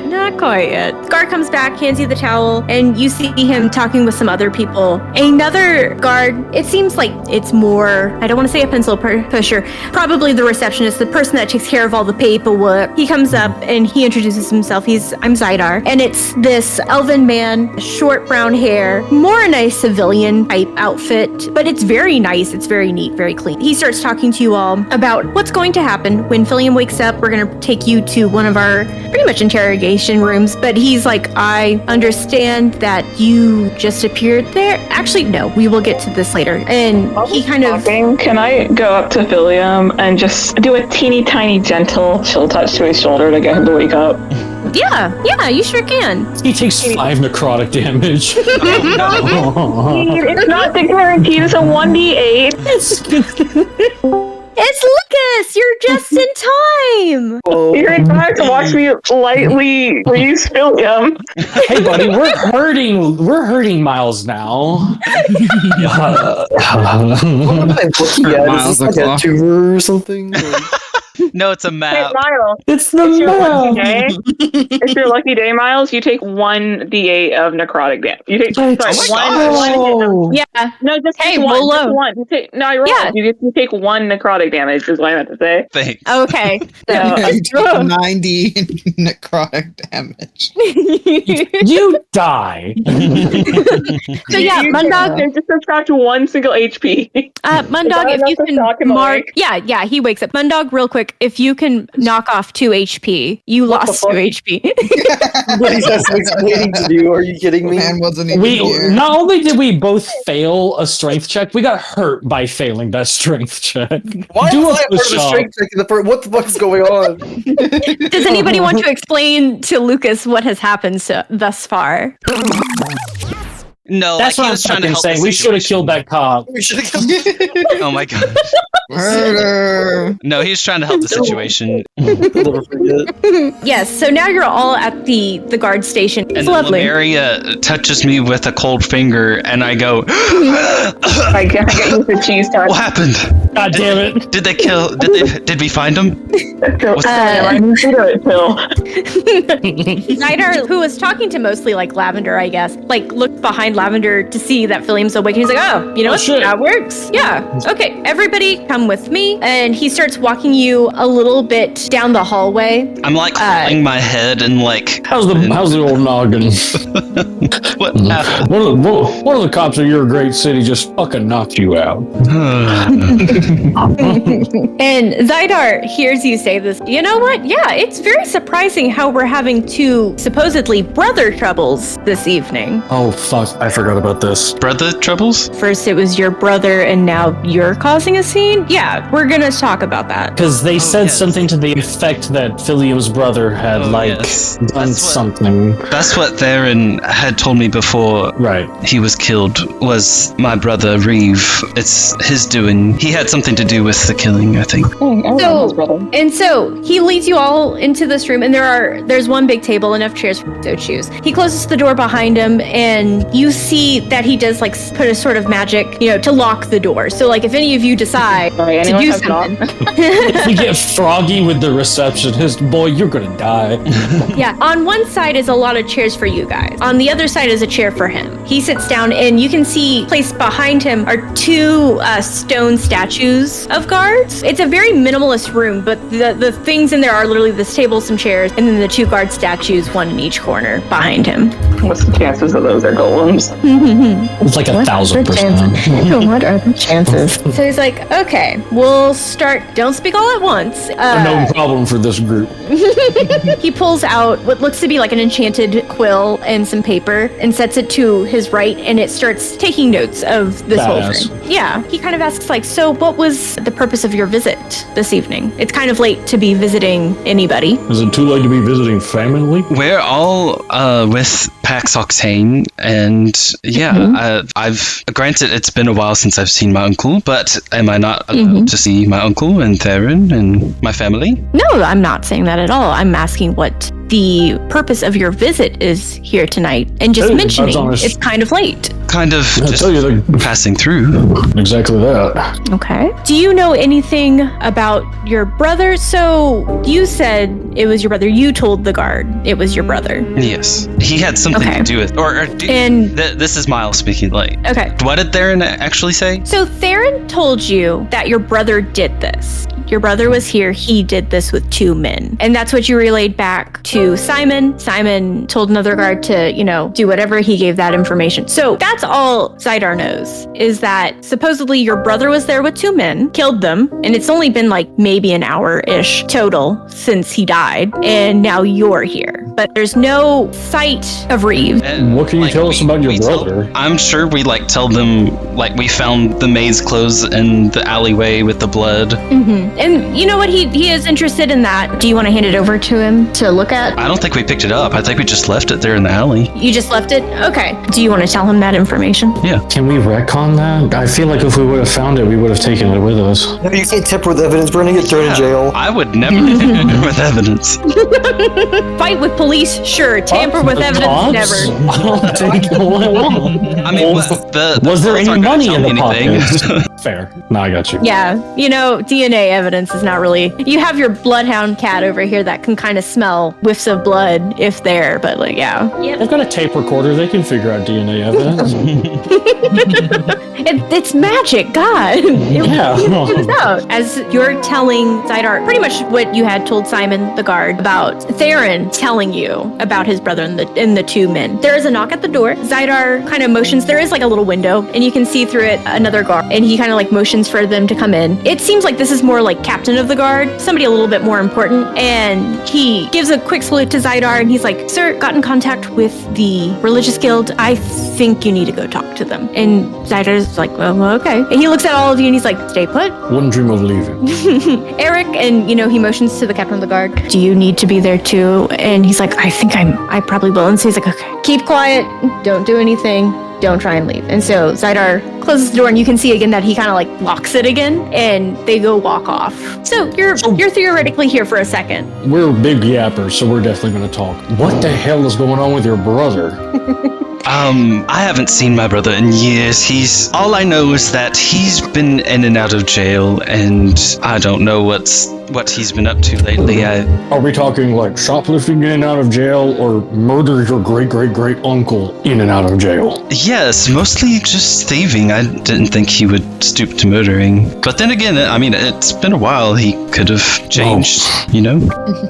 Not quite yet. The guard comes back, hands you the towel, and you see him talking with some other people. Another guard, it seems like it's more, I don't want to say a pencil pusher, probably the receptionist, the person that takes care of all the paperwork. He comes up and he introduces himself. I'm Zydar. And it's this elven man, short brown hair, more in a civilian type outfit, but it's very nice. It's very neat, very clean. He starts talking to you all about what's going to happen when Philium wakes up. We're going to take you to one of our pretty much interrogation rooms, but he's like, I understand that you just appeared there. Actually, no, we will get to this later. And he kind of... Can I go up to Philium and just do a teeny tiny gentle chill touch to his shoulder to get him to wake up? Yeah, you sure can. He takes 5 necrotic damage. It's not the guarantee, it's a 1d8. It's Lucas! You're just in time! You're in time to watch me lightly freeze Philium. Hey buddy, we're hurting Miles now. What am I looking at? Is this like a tumor or something? No, it's a Hey, map. Miles. It's the It's your lucky map. day. It's your lucky day, Miles. You take 1d8 of necrotic damage. You take my one. Yeah. No, just Hey, take one. roll Just low. one. No, I rolled. Yeah. You take 1 necrotic damage. Is what I meant to say. Thanks. Okay. So, You take 90 necrotic damage. You die. So yeah, Mundog, just subtract 1 single HP. Mundog, if you can shock him mark, awake. yeah, he wakes up. Mundog, real quick, if you can knock off 2 HP, you lost 2 HP. What is that explaining to you? Are you kidding me? Man wasn't even We here. not only did we both fail a strength check, we got hurt by failing that strength check. Why Do was a I part of the push-up. strength check in the first? What the fuck is going on? Does anybody want to explain to Lucas what has happened thus far? No, That's like he what was I'm trying to fucking help saying. the We should have situation. killed that cop. We should have killed. Oh my gosh. Murder. No, he was trying to help the situation. I'll never forget. Yes, so now you're all at the guard station. It's And lovely. Lemuria touches me with a cold finger, and I go, I get you the cheese touch. what happened? God damn it. Did they kill? Did we find him? What's I need to do it, Phil. Zydar, who was talking to mostly like Lavender, I guess, like looked behind Lavender to see that Philium's awake. And he's like, oh, you know Oh, what? shit. That works. Yeah. Okay, everybody come with me. And he starts walking you a little bit down the hallway. I'm like holding my head and like, How's the old noggin? what happened? One of the cops of your great city just fucking knocked you out. And Zydar hears you say this. You know what? Yeah, it's very surprising how we're having 2 supposedly brother troubles this evening. Oh fuck, I forgot about this. Brother troubles? First it was your brother and now you're causing a scene? Yeah, we're gonna talk about that. Because they said yes. something to the effect that Philium's brother had Yes. done That's what- something. That's what Theron had told me before Right. he was killed, was my brother Reeve. It's his doing. He had something to do with the killing, I think. So he leads you all into this room, and there's one big table, enough chairs for you to choose. He closes the door behind him, and you see that he does like put a sort of magic, to lock the door. So like if any of you decide Sorry, to anyone do has something, If we get froggy with the receptionist, boy, you're gonna die. yeah. On one side is a lot of chairs for you guys. On the other side is is a chair for him. He sits down, and you can see placed behind him are two stone statues of guards. It's a very minimalist room, but the things in there are literally this table, some chairs, and then the two guard statues, one in each corner behind him. What's the chances of those are golems? It's like 1,000%. What are the chances? So he's like, okay, we'll start. Don't speak all at once. No problem for this group. He pulls out what looks to be like an enchanted quill and some paper and sets it to his right, and it starts taking notes of this whole thing. Yeah, he kind of asks like, so what was the purpose of your visit this evening? It's kind of late to be visiting anybody. Is it too late to be visiting family? We're all with PAX Octane, and yeah, I've granted it's been a while since I've seen my uncle, but am I not allowed to see my uncle and Theron and my family? No, I'm not saying that at all. I'm asking what the purpose of your visit is here tonight, and just mentioning it's kind of late. Kind of just passing through. Exactly that. Okay. Do you know anything about your brother? So you said it was your brother. You told the guard it was your brother. Yes. He had something to do with this is Miles speaking. Okay. What did Theron actually say? So Theron told you that your brother did this. Your brother was here. He did this with two men. And that's what you relayed back to Simon. Simon told another guard to, do whatever. He gave that information. So that's all Zidar knows, is that supposedly your brother was there with two men, killed them, and it's only been maybe an hour-ish total since he died, and now you're here. But there's no sight of Reeves. And what can you tell us about your brother? I'm sure we tell them we found the maid's clothes in the alleyway with the blood. And you know what? He is interested in that. Do you want to hand it over to him to look at? I don't think we picked it up. I think we just left it there in the alley. You just left it? Okay. Do you want to tell him that information? Yeah. Can we retcon that? I feel like if we would have found it, we would have taken it with us. No, you can't tamper with evidence. We're gonna get thrown in jail. I would never tamper with evidence. Fight with police? Sure. Tamper with evidence? Never. I don't think I mean, was there any money in the pockets? Fair. No, I got you. Yeah. DNA evidence is not really... You have your bloodhound cat over here that can kind of smell whiffs of blood if they're, but yeah. They've got a tape recorder. They can figure out DNA evidence. It's magic, God. It out. As you're telling Zidar pretty much what you had told Simon, the guard, about Theron telling you about his brother and the two men. There is a knock at the door. Zidar kind of motions. There is a little window, and you can see through it another guard, and he kind of motions for them to come in. It seems like this is more captain of the guard, somebody a little bit more important, and he gives a quick salute to Zidar, and he's like, sir, got in contact with the religious guild. I think you need to go talk to them. And Zidar's like, well, okay. And he looks at all of you, and he's like, stay put. Wouldn't dream of leaving. Eric, and he motions to the captain of the guard. Do you need to be there too? And he's like, I probably will. And so he's like, okay, keep quiet, don't do anything, don't try and leave. And so Zidar closes the door, and you can see again that he kind of locks it again, and they go walk off. So you're theoretically here for a second. We're big yappers, so we're definitely going to talk. What the hell is going on with your brother? I haven't seen my brother in years. All I know is that he's been in and out of jail, and I don't know what he's been up to lately. Are we talking shoplifting in and out of jail, or murder your great uncle in and out of jail? Yes, mostly just thieving. I didn't think he would stoop to murdering. But then again, it's been a while. He could have changed,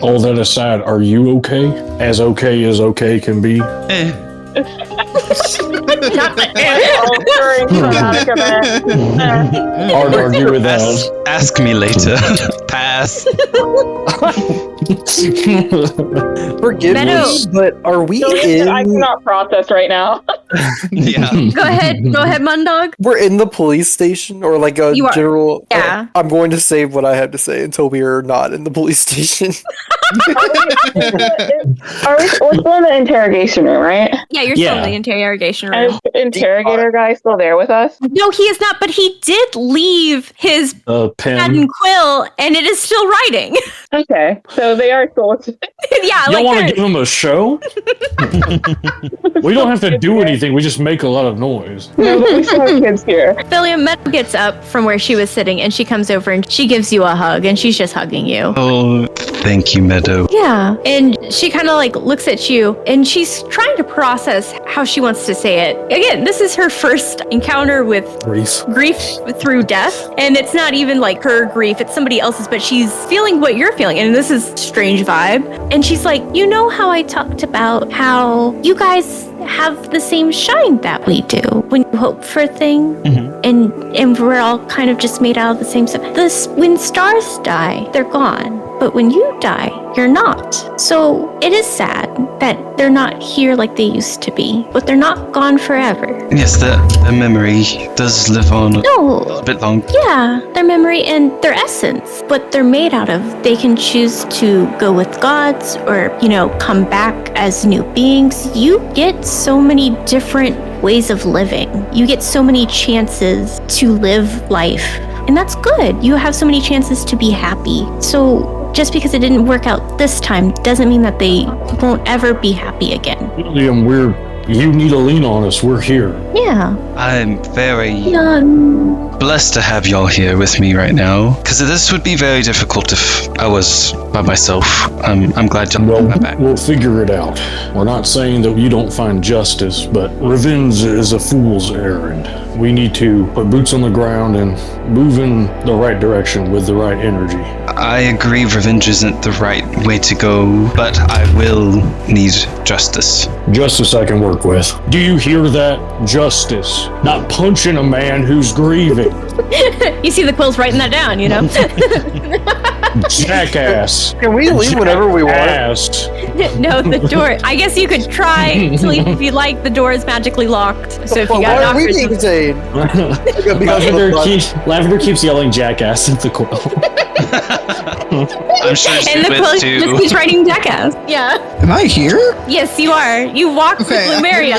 All that aside, are you okay? As okay can be? Hard to argue with that. Ask me later. Pass. Forgive me, but are we in? I cannot process right now. Yeah. Go ahead, Mundog. We're in the police station, or a general. Yeah. I'm going to save what I have to say until we are not in the police station. We're still in the interrogation room, right? Yeah, you're still in the interrogation room. Is the interrogator guy still there with us? No, he is not, but he did leave his pad and quill, and it is still writing. Okay, so they are still... Yeah, you don't want to give him a show? We don't have to do anything, we just make a lot of noise. No, but we still have kids here. Philia Meadow gets up from where she was sitting, and she comes over, and she gives you a hug, and she's just hugging you. Oh, Thank you, Meadow. Yeah. And she kind of like looks at you and she's trying to process how she wants to say it. Again, this is her first encounter with grief through death. And it's not even like her grief, it's somebody else's, but she's feeling what you're feeling. And this is strange vibe. And she's like, you know how I talked about how you guys have the same shine that we do when you hope for things, and we're all kind of just made out of the same stuff. When stars die, they're gone. But when you die, you're not. So it is sad that they're not here like they used to be, but they're not gone forever. Yes, their memory does live on a bit long. Yeah, their memory and their essence, what they're made out of. They can choose to go with gods or, come back as new beings. You get so many different ways of living. You get so many chances to live life. And that's good. You have so many chances to be happy. So just because it didn't work out this time doesn't mean that they won't ever be happy again. Liam, you need to lean on us. We're here. Yeah. I'm very blessed to have y'all here with me right now, because this would be very difficult if I was by myself. I'm glad y'all have my back. We'll figure it out. We're not saying that you don't find justice, but revenge is a fool's errand. We need to put boots on the ground and move in the right direction with the right energy. I agree revenge isn't the right way to go, but I will need justice. Justice I can work with. Do you hear that? Justice. Not punching a man who's grieving. You see the Quill's writing that down, Jackass. Can we leave whenever we want? No, the door. I guess you could try to leave if you like. The door is magically locked. So if you got why are we being insane? Lavender keeps yelling jackass at the Quill. I'm sure and the Quill just keeps writing jackass. Yeah. Am I here? Yes, you are. You walked with Lumeria.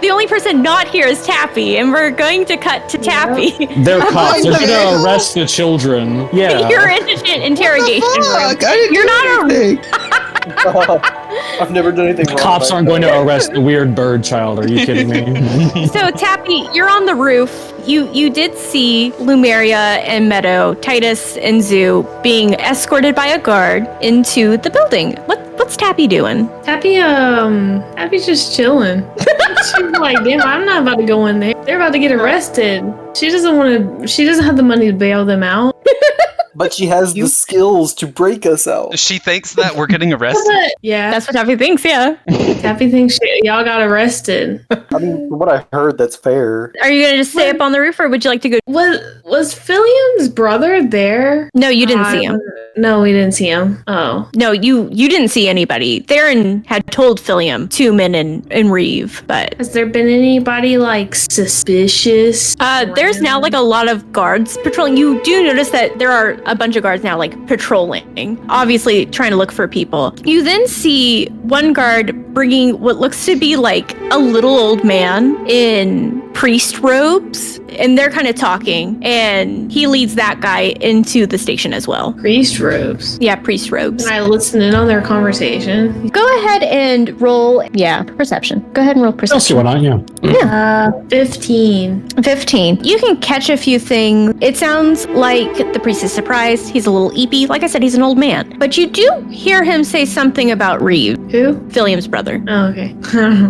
The only person not here is Tappy, and we're going to cut to Tappy. They're cops. They're gonna arrest the children. Yeah. You're in an interrogation room. You're not a... I've never done anything wrong. Cops aren't going to arrest the weird bird child. Are you kidding me? So, Tappy, you're on the roof. You did see Lumeria and Meadow, Titus and Zoo being escorted by a guard into the building. What's Tappy doing? Tappy's just chilling. She's like, damn, I'm not about to go in there. They're about to get arrested. She doesn't have the money to bail them out. But she has the skills to break us out. She thinks that we're getting arrested? Yeah. That's what Tappy thinks, yeah. Tappy thinks y'all got arrested. I mean, from what I heard, that's fair. Are you going to just stay up on the roof, or would you like to go? Was Philium's brother there? No, you didn't see him. No, we didn't see him. Oh. No, you didn't see anybody. Theron had told Philium, Tumen, and Reeve, but... Has there been anybody, suspicious? There's now, a lot of guards patrolling. You do notice that there are a bunch of guards now, patrolling, obviously trying to look for people. You then see one guard bringing what looks to be, a little old man in priest robes, and they're kind of talking, and he leads that guy into the station as well. Priest robes? Yeah, priest robes. Can I listen in on their conversation? Go ahead and roll, perception. Go ahead and roll perception. I'll see what I am. Yeah. 15. 15. You can catch a few things. It sounds like the priest is surprised. He's a little eepy. Like I said, he's an old man. But you do hear him say something about Reeve. Who? Philium's brother. Oh, okay.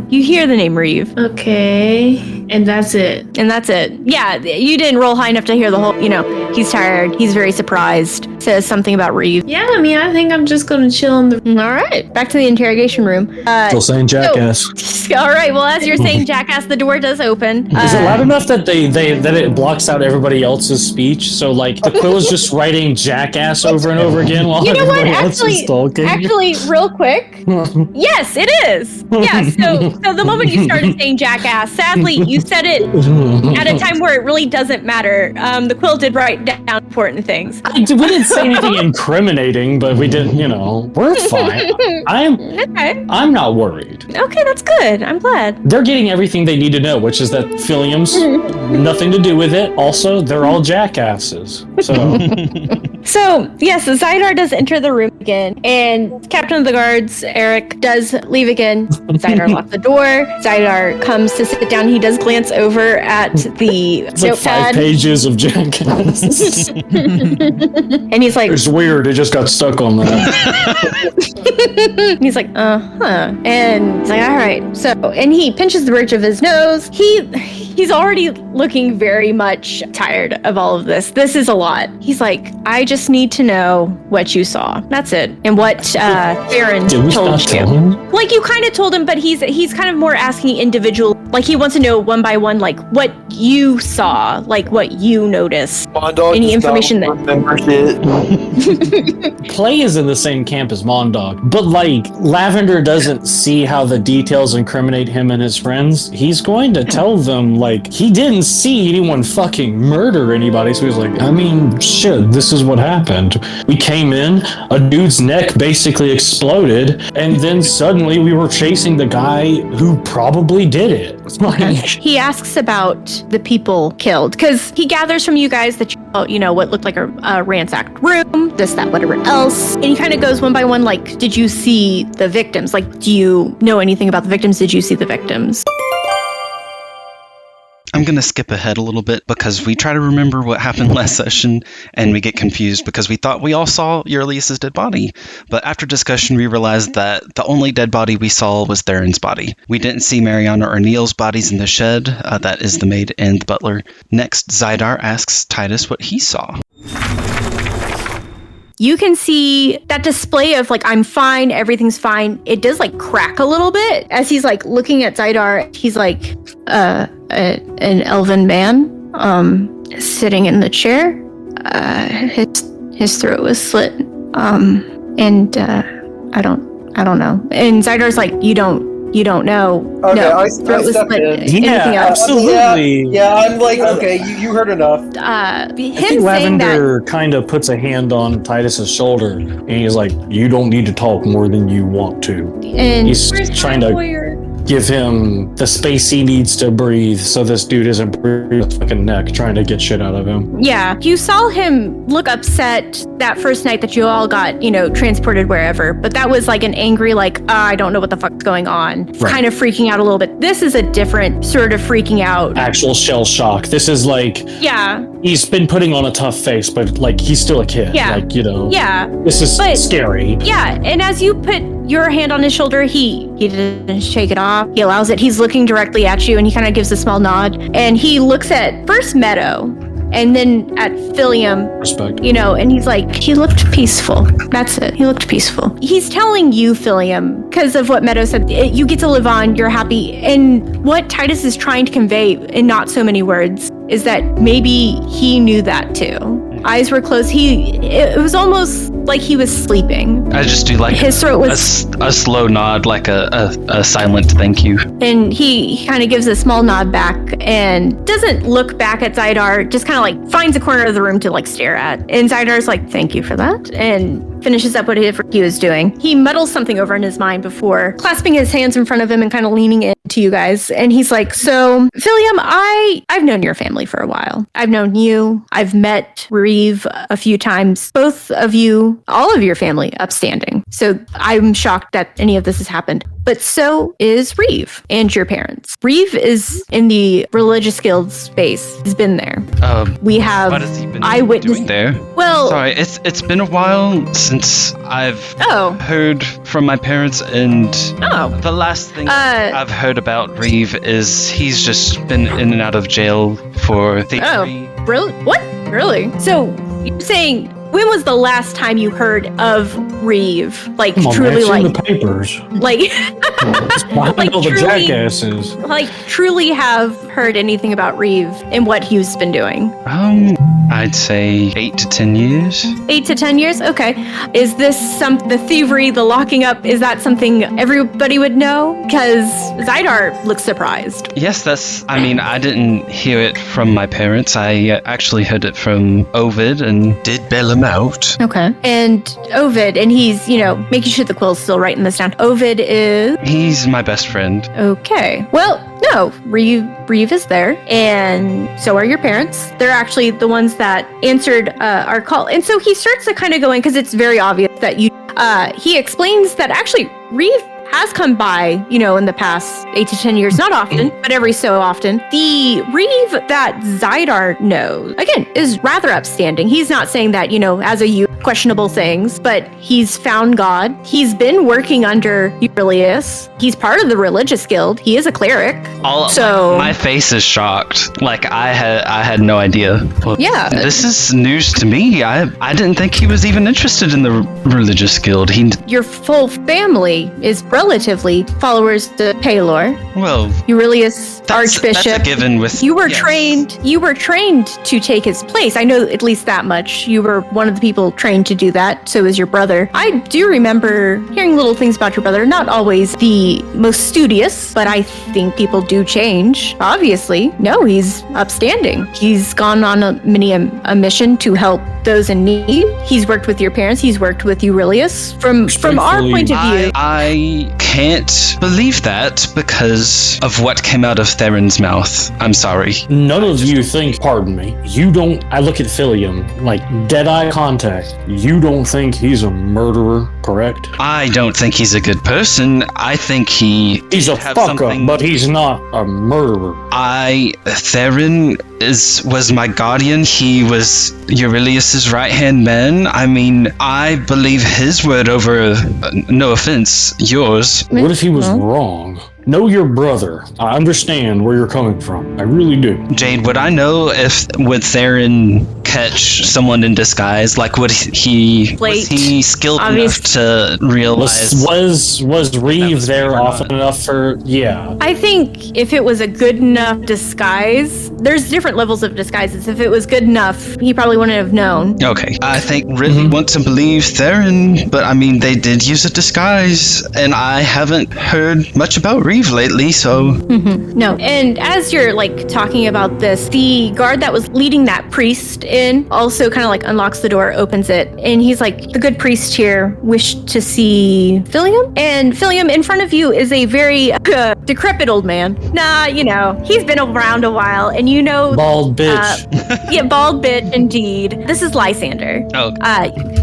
You hear the name Reeve. Okay. And that's it. Yeah, you didn't roll high enough to hear the whole, he's tired. He's very surprised. Says something about Reeve. Yeah, I think I'm just going to chill in the... All right. Back to the interrogation room. Still saying jackass. All right. Well, as you're saying jackass, the door does open. Is it loud enough that that it blocks out everybody else's speech? So the Quill is just writing jackass over and over again while everybody else is talking? Actually, real quick. Yes, it is. Yeah, so the moment you started saying jackass, sadly, you said it at a time where it really doesn't matter. The Quill did write down important things. We didn't say anything incriminating, but we did, we're fine. I'm not worried. Okay, that's good. I'm glad. They're getting everything they need to know, which is that Philium's nothing to do with it. Also, they're all jackasses. So So, yes, Zydar does enter the room again, and Captain of the Guards, Eric, does leave again. Zydar locks the door. Zydar comes to sit down. He does glance over at the It's like 5 notepad. pages of Jackass. And he's like, It's weird. It just got stuck on that. he's like, and he's like, all right. So, and he pinches the bridge of his nose. He's already looking very much tired of all of this. This is a lot. He's like, I just need to know what you saw. That's it. And what Farron told you. Like, you kind of told him, but he's kind of more asking individual. Like, he wants to know one by one, like, what you saw, like, what you noticed. Any information that... Clay is in the same camp as Mondog, but, like, Lavender doesn't see how the details incriminate him and his friends. He's going to tell them, like, he didn't see anyone fucking murder anybody, so he's like, I mean, shit, this is what happened. We came in, a dude's neck basically exploded, and then suddenly we were chasing the guy who probably did it. He asks about the people killed, because he gathers from you guys that you know what looked like a ransacked room, this, that, whatever else, and he kind of goes one by one, like, did you see the victims? Like, do you know anything about the victims? Did you see the victims? I'm going to skip ahead a little bit because we try to remember what happened last session and we get confused because we thought we all saw Eurelius's dead body. But after discussion, we realized that the only dead body we saw was Theron's body. We didn't see Mariana or Neil's bodies in the shed. That is the maid and the butler. Next, Zydar asks Titus what he saw. You can see that display of, like, I'm fine, everything's fine. It does, like, crack a little bit as he's, like, looking at Zydar. He's like, an elven man, sitting in the chair. His throat was slit. And I don't know. And Zydar's like, you don't know. Okay, no, I throat was stepped slit. in. Anything else? Absolutely. Yeah, I'm like, okay, you heard enough. Him I think saying Lavender kind of puts a hand on Titus's shoulder, and he's like, you don't need to talk more than you want to. and He's trying to give him the space he needs to breathe so this dude isn't breathing his fucking neck trying to get shit out of him. yeah, you saw him look upset that first night that you all got, transported wherever, but that was like an angry, like, I don't know what the fuck's going on. Right. Kind of freaking out a little bit. This is a different sort of freaking out. Actual shell shock. This is like, Yeah, he's been putting on a tough face, but like, he's still a kid. Yeah. Like, yeah, this is But- scary. yeah. And as you put your hand on his shoulder, he didn't shake it off. He allows it. He's looking directly at you, and he kind of gives a small nod. And he looks at first Meadow, and then at Philium, Respect. and he's like, he looked peaceful. That's it. He looked peaceful. He's telling you, Philium, because of what Meadow said, you get to live on, you're happy. And what Titus is trying to convey in not so many words is that maybe he knew that too. Eyes were closed. It was almost like he was sleeping. I just do like His throat was, a slow nod, like a silent thank you. and he kind of gives a small nod back and doesn't look back at Zydar, just kind of like finds a corner of the room to like stare at. And Zydar's like, thank you for that. And finishes up what he was doing. He muddles something over in his mind before clasping his hands in front of him and kind of leaning into you guys. And he's like, so Philium, I've known your family for a while. I've known you. I've met Reeve a few times. Both of you, all of your family, upstanding. So I'm shocked that any of this has happened. But so is Reeve and your parents. Reeve is in the religious guild space. He's been there. We have What has he been eyewitness. doing there? Well, Sorry, it's been a while since I've Oh. heard from my parents, and Oh. the last thing Uh, I've heard about Reeve is he's just been in and out of jail for thievery. Really? What? Really? So you're saying, when was the last time you heard of Reeve? Like, Come on, truly, man, it's in like, the papers. like, It's behind Like, all the truly- jackasses. like, truly have heard anything about Reeve and what he's been doing? I'd say 8 to 10 years. 8 to 10 years? Okay. Is this the thievery, the locking up, is that something everybody would know? Because Zydar looks surprised. Yes, I didn't hear it from my parents. I actually heard it from Ovid and did bail him out. Okay. And Ovid, and he's, making sure the quill's still writing this down. Ovid is... He's my best friend. Okay. Well, no, Reeve is there, and so are your parents. They're actually the ones that answered our call. And so he starts to kind of go in, because it's very obvious that he explains that actually Reeve has come by, in the past 8 to 10 years, not often, but every so often. The Reeve that Zydar knows, again, is rather upstanding. He's not saying that, as a youth, questionable things, but he's found God. He's been working under Aurelius. He's part of the religious guild. He is a cleric. My face is shocked. Like, I had no idea. Well, yeah. This is news to me. I didn't think he was even interested in the religious guild. Your full family is relatively followers to Palor. Well, Aurelius, Archbishop. That's a given with you were trained to take his place. I know at least that much. You were one of the people trained to do that. So is your brother. I do remember hearing little things about your brother. Not always the most studious, but I think people do change. Obviously. No, he's upstanding. He's gone on a mission to help those in need. He's worked with your parents. He's worked with Aurelius. From our point of view, I can't believe that because of what came out of Theron's mouth. I'm sorry. None of you think, pardon me, you don't, I look at Philium, like dead eye contact. You don't think he's a murderer, correct? I don't think he's a good person. I think he's a fucker, but he's not a murderer. Theron was my guardian. He was Aurelius's right-hand man. I mean, I believe his word over, no offense, yours. What if he was wrong? Know your brother. I understand where you're coming from. I really do. Jade, would I know would Theron catch someone in disguise? Like, was he skilled enough to realize? Was Reeve there often enough for? Yeah. I think if it was a good enough disguise, there's different levels of disguises. If it was good enough, he probably wouldn't have known. Okay, I think really want to believe Theron, but I mean, they did use a disguise, and I haven't heard much about Reeve lately, so no. And as you're talking about this, the guard that was leading that priest in also kind of unlocks the door, opens it, and he's like, the good priest here wished to see Philium. And Philium, in front of you is a very decrepit old man. He's been around a while, and bald bitch. Yeah, bald bitch indeed. This is Lysander. Oh.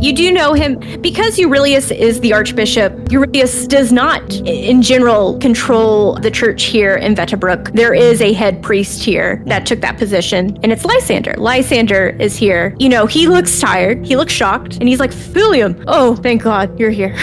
You do know him because Aurelius is the archbishop. Aurelius does not in general control the church here in Vetabrook. There is a head priest here that took that position, and it's Lysander. Lysander is here. He looks tired. He looks shocked, and he's like, Philium, oh, thank God you're here.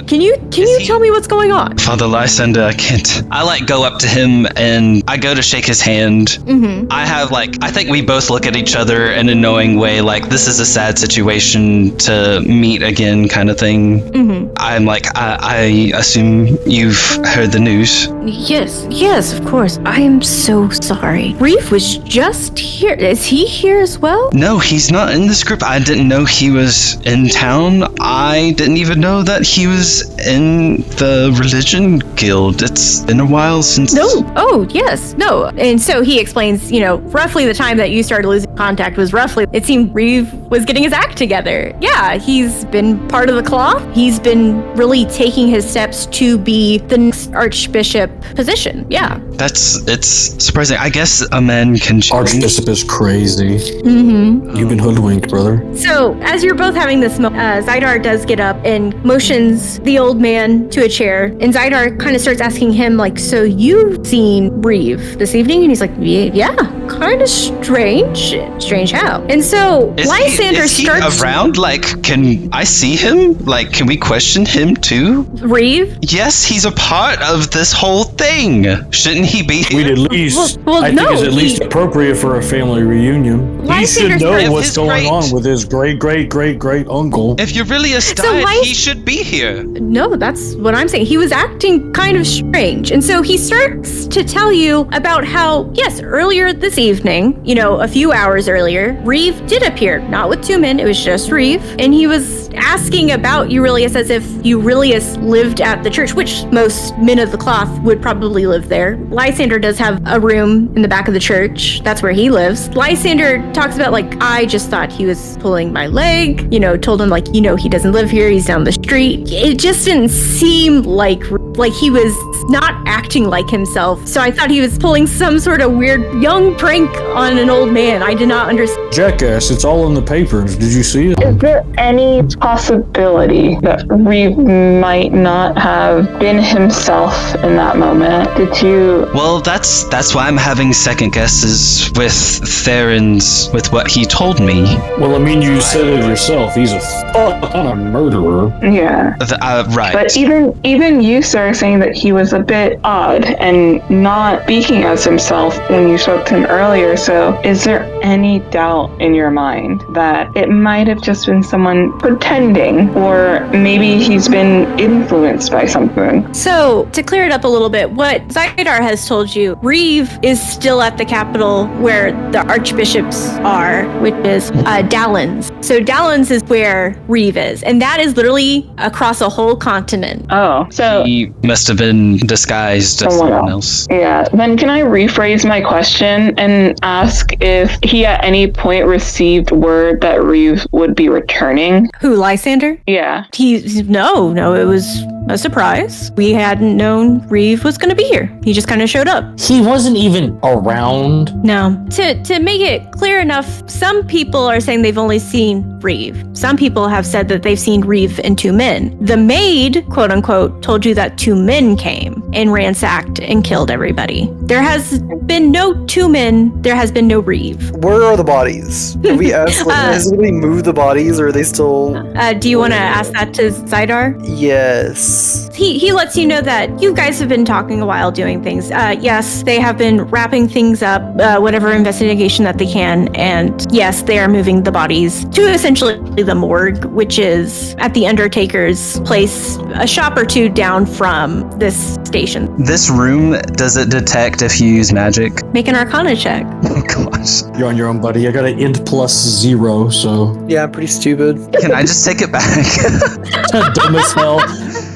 Can you tell me what's going on? Father Lysander, I can't. I go up to him and I go to shake his hand. Mm-hmm. I think we both look at each other in a knowing way, this is a sad situation to meet again kind of thing. Mm-hmm. I'm I assume you've heard the news. Yes, of course. I am so sorry. Reeve was just here. Is he here as well? No, he's not in this group. I didn't know he was in town. I didn't even know that he was in the religion guild. It's been a while since... No. Oh, yes. No. And so he explains, roughly the time that you started losing contact was it seemed Reeve was getting his act together. Yeah, he's been part of the cloth. He's been really taking his steps to be the next archbishop position. Yeah. It's surprising. I guess a man can change. Archbishop is crazy. Mm-hmm. You've been hoodwinked, brother. So as you're both having this moment, Zydar does get up and motions the old man to a chair, and Zydar kind of starts asking him, so you've seen Reeve this evening? And he's like, yeah, kind of strange. Strange how? And so Lysander starts... Is he around? Can I see him? Can we question him too? Reeve? Yes, he's a part of this whole thing. Shouldn't he be here? We'd at least... I think it's at least appropriate for a family reunion. He should know what's going on with his great uncle. If Aurelius died, he should be here. No, that's what I'm saying. He was acting kind of strange. And so he starts to tell you about how, yes, earlier this evening, a few hours earlier, Reeve did appear, not with two men, it was just Reeve. And he was asking about Aurelius as if Aurelius lived at the church, which most men of the cloth would probably live there. Lysander does have a room in the back of the church. That's where he lives. Lysander talks about I just thought he was pulling my leg, told him he doesn't live here. He's down the street. It just didn't seem like like he was not acting like himself. So I thought he was pulling some sort of weird young prank on an old man. I did not understand. Jackass, it's all in the papers. Did you see it? Is there any possibility that Reeve might not have been himself in that moment? Did you? Well, that's why I'm having second guesses with Theron's, with what he told me. Well, I mean, you said it yourself. He's a murderer. Yeah. Right. But even you, sir, saying that he was a bit odd and not speaking as himself when you spoke to him earlier. So, is there any doubt in your mind that it might have just been someone pretending, or maybe he's been influenced by something? So, to clear it up a little bit, what Zydar has told you, Reeve is still at the capital where the archbishops are, which is Dallins. So Dallins is where Reeve is, and that is literally across a whole continent. Oh, so he must have been disguised as someone else. Yeah, then can I rephrase my question and ask if he at any point received word that Reeve would be returning? Who, Lysander? Yeah. No, it was a surprise. We hadn't known Reeve was going to be here. He just kind of showed up. He wasn't even around. No. To make it clear enough, some people are saying they've only seen Reeve. Some people have said that they've seen Reeve and two men. The maid, quote unquote, told you that two men came and ransacked and killed everybody. There has been no two men. There has been no Reeve. Where are the bodies? Have we asked, has anybody moved the bodies, or are they still... Do you want to ask that to Zydar? Yes. He lets you know that you guys have been talking a while doing things. Yes, they have been wrapping things up, whatever investigation that they can. And yes, they are moving the bodies to essentially the morgue, which is at the Undertaker's place, a shop or two down from this station. This room, does it detect if you use magic? Make an Arcana check. Oh gosh. You're on your own, buddy. I got an int +0, so... Yeah, I'm pretty stupid. Can I just take it back? Dumb as hell.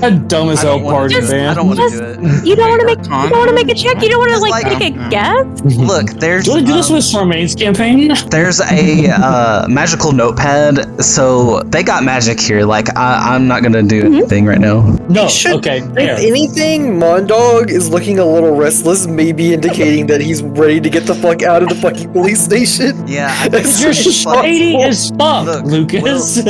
A dumb as hell party, man. I don't want to do it. You don't want to make a check? You don't want to take a guess? Look, there's... Do you want to do this with Charmaine's campaign? There's a magical notepad, so they got magic here. Like, I'm not going to do anything right now. No, okay, there. If anything, Mondog is looking a little restless, maybe indicating that he's ready to get the fuck out of the fucking police station. Yeah, I It's You're just shady as fuck, Look, Lucas.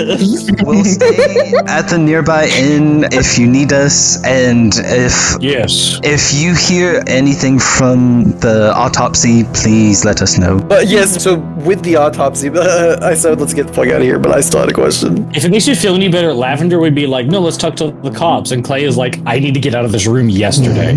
We'll stay at the nearby inn if you need us, and if you hear anything from the autopsy, please let us know. But yes, so with the autopsy, I said let's get the fuck out of here, but I still had a question. If it makes you feel any better, Lavender would be like, no, let's talk to the cops. And Clay is like, I need to get out of this room yesterday.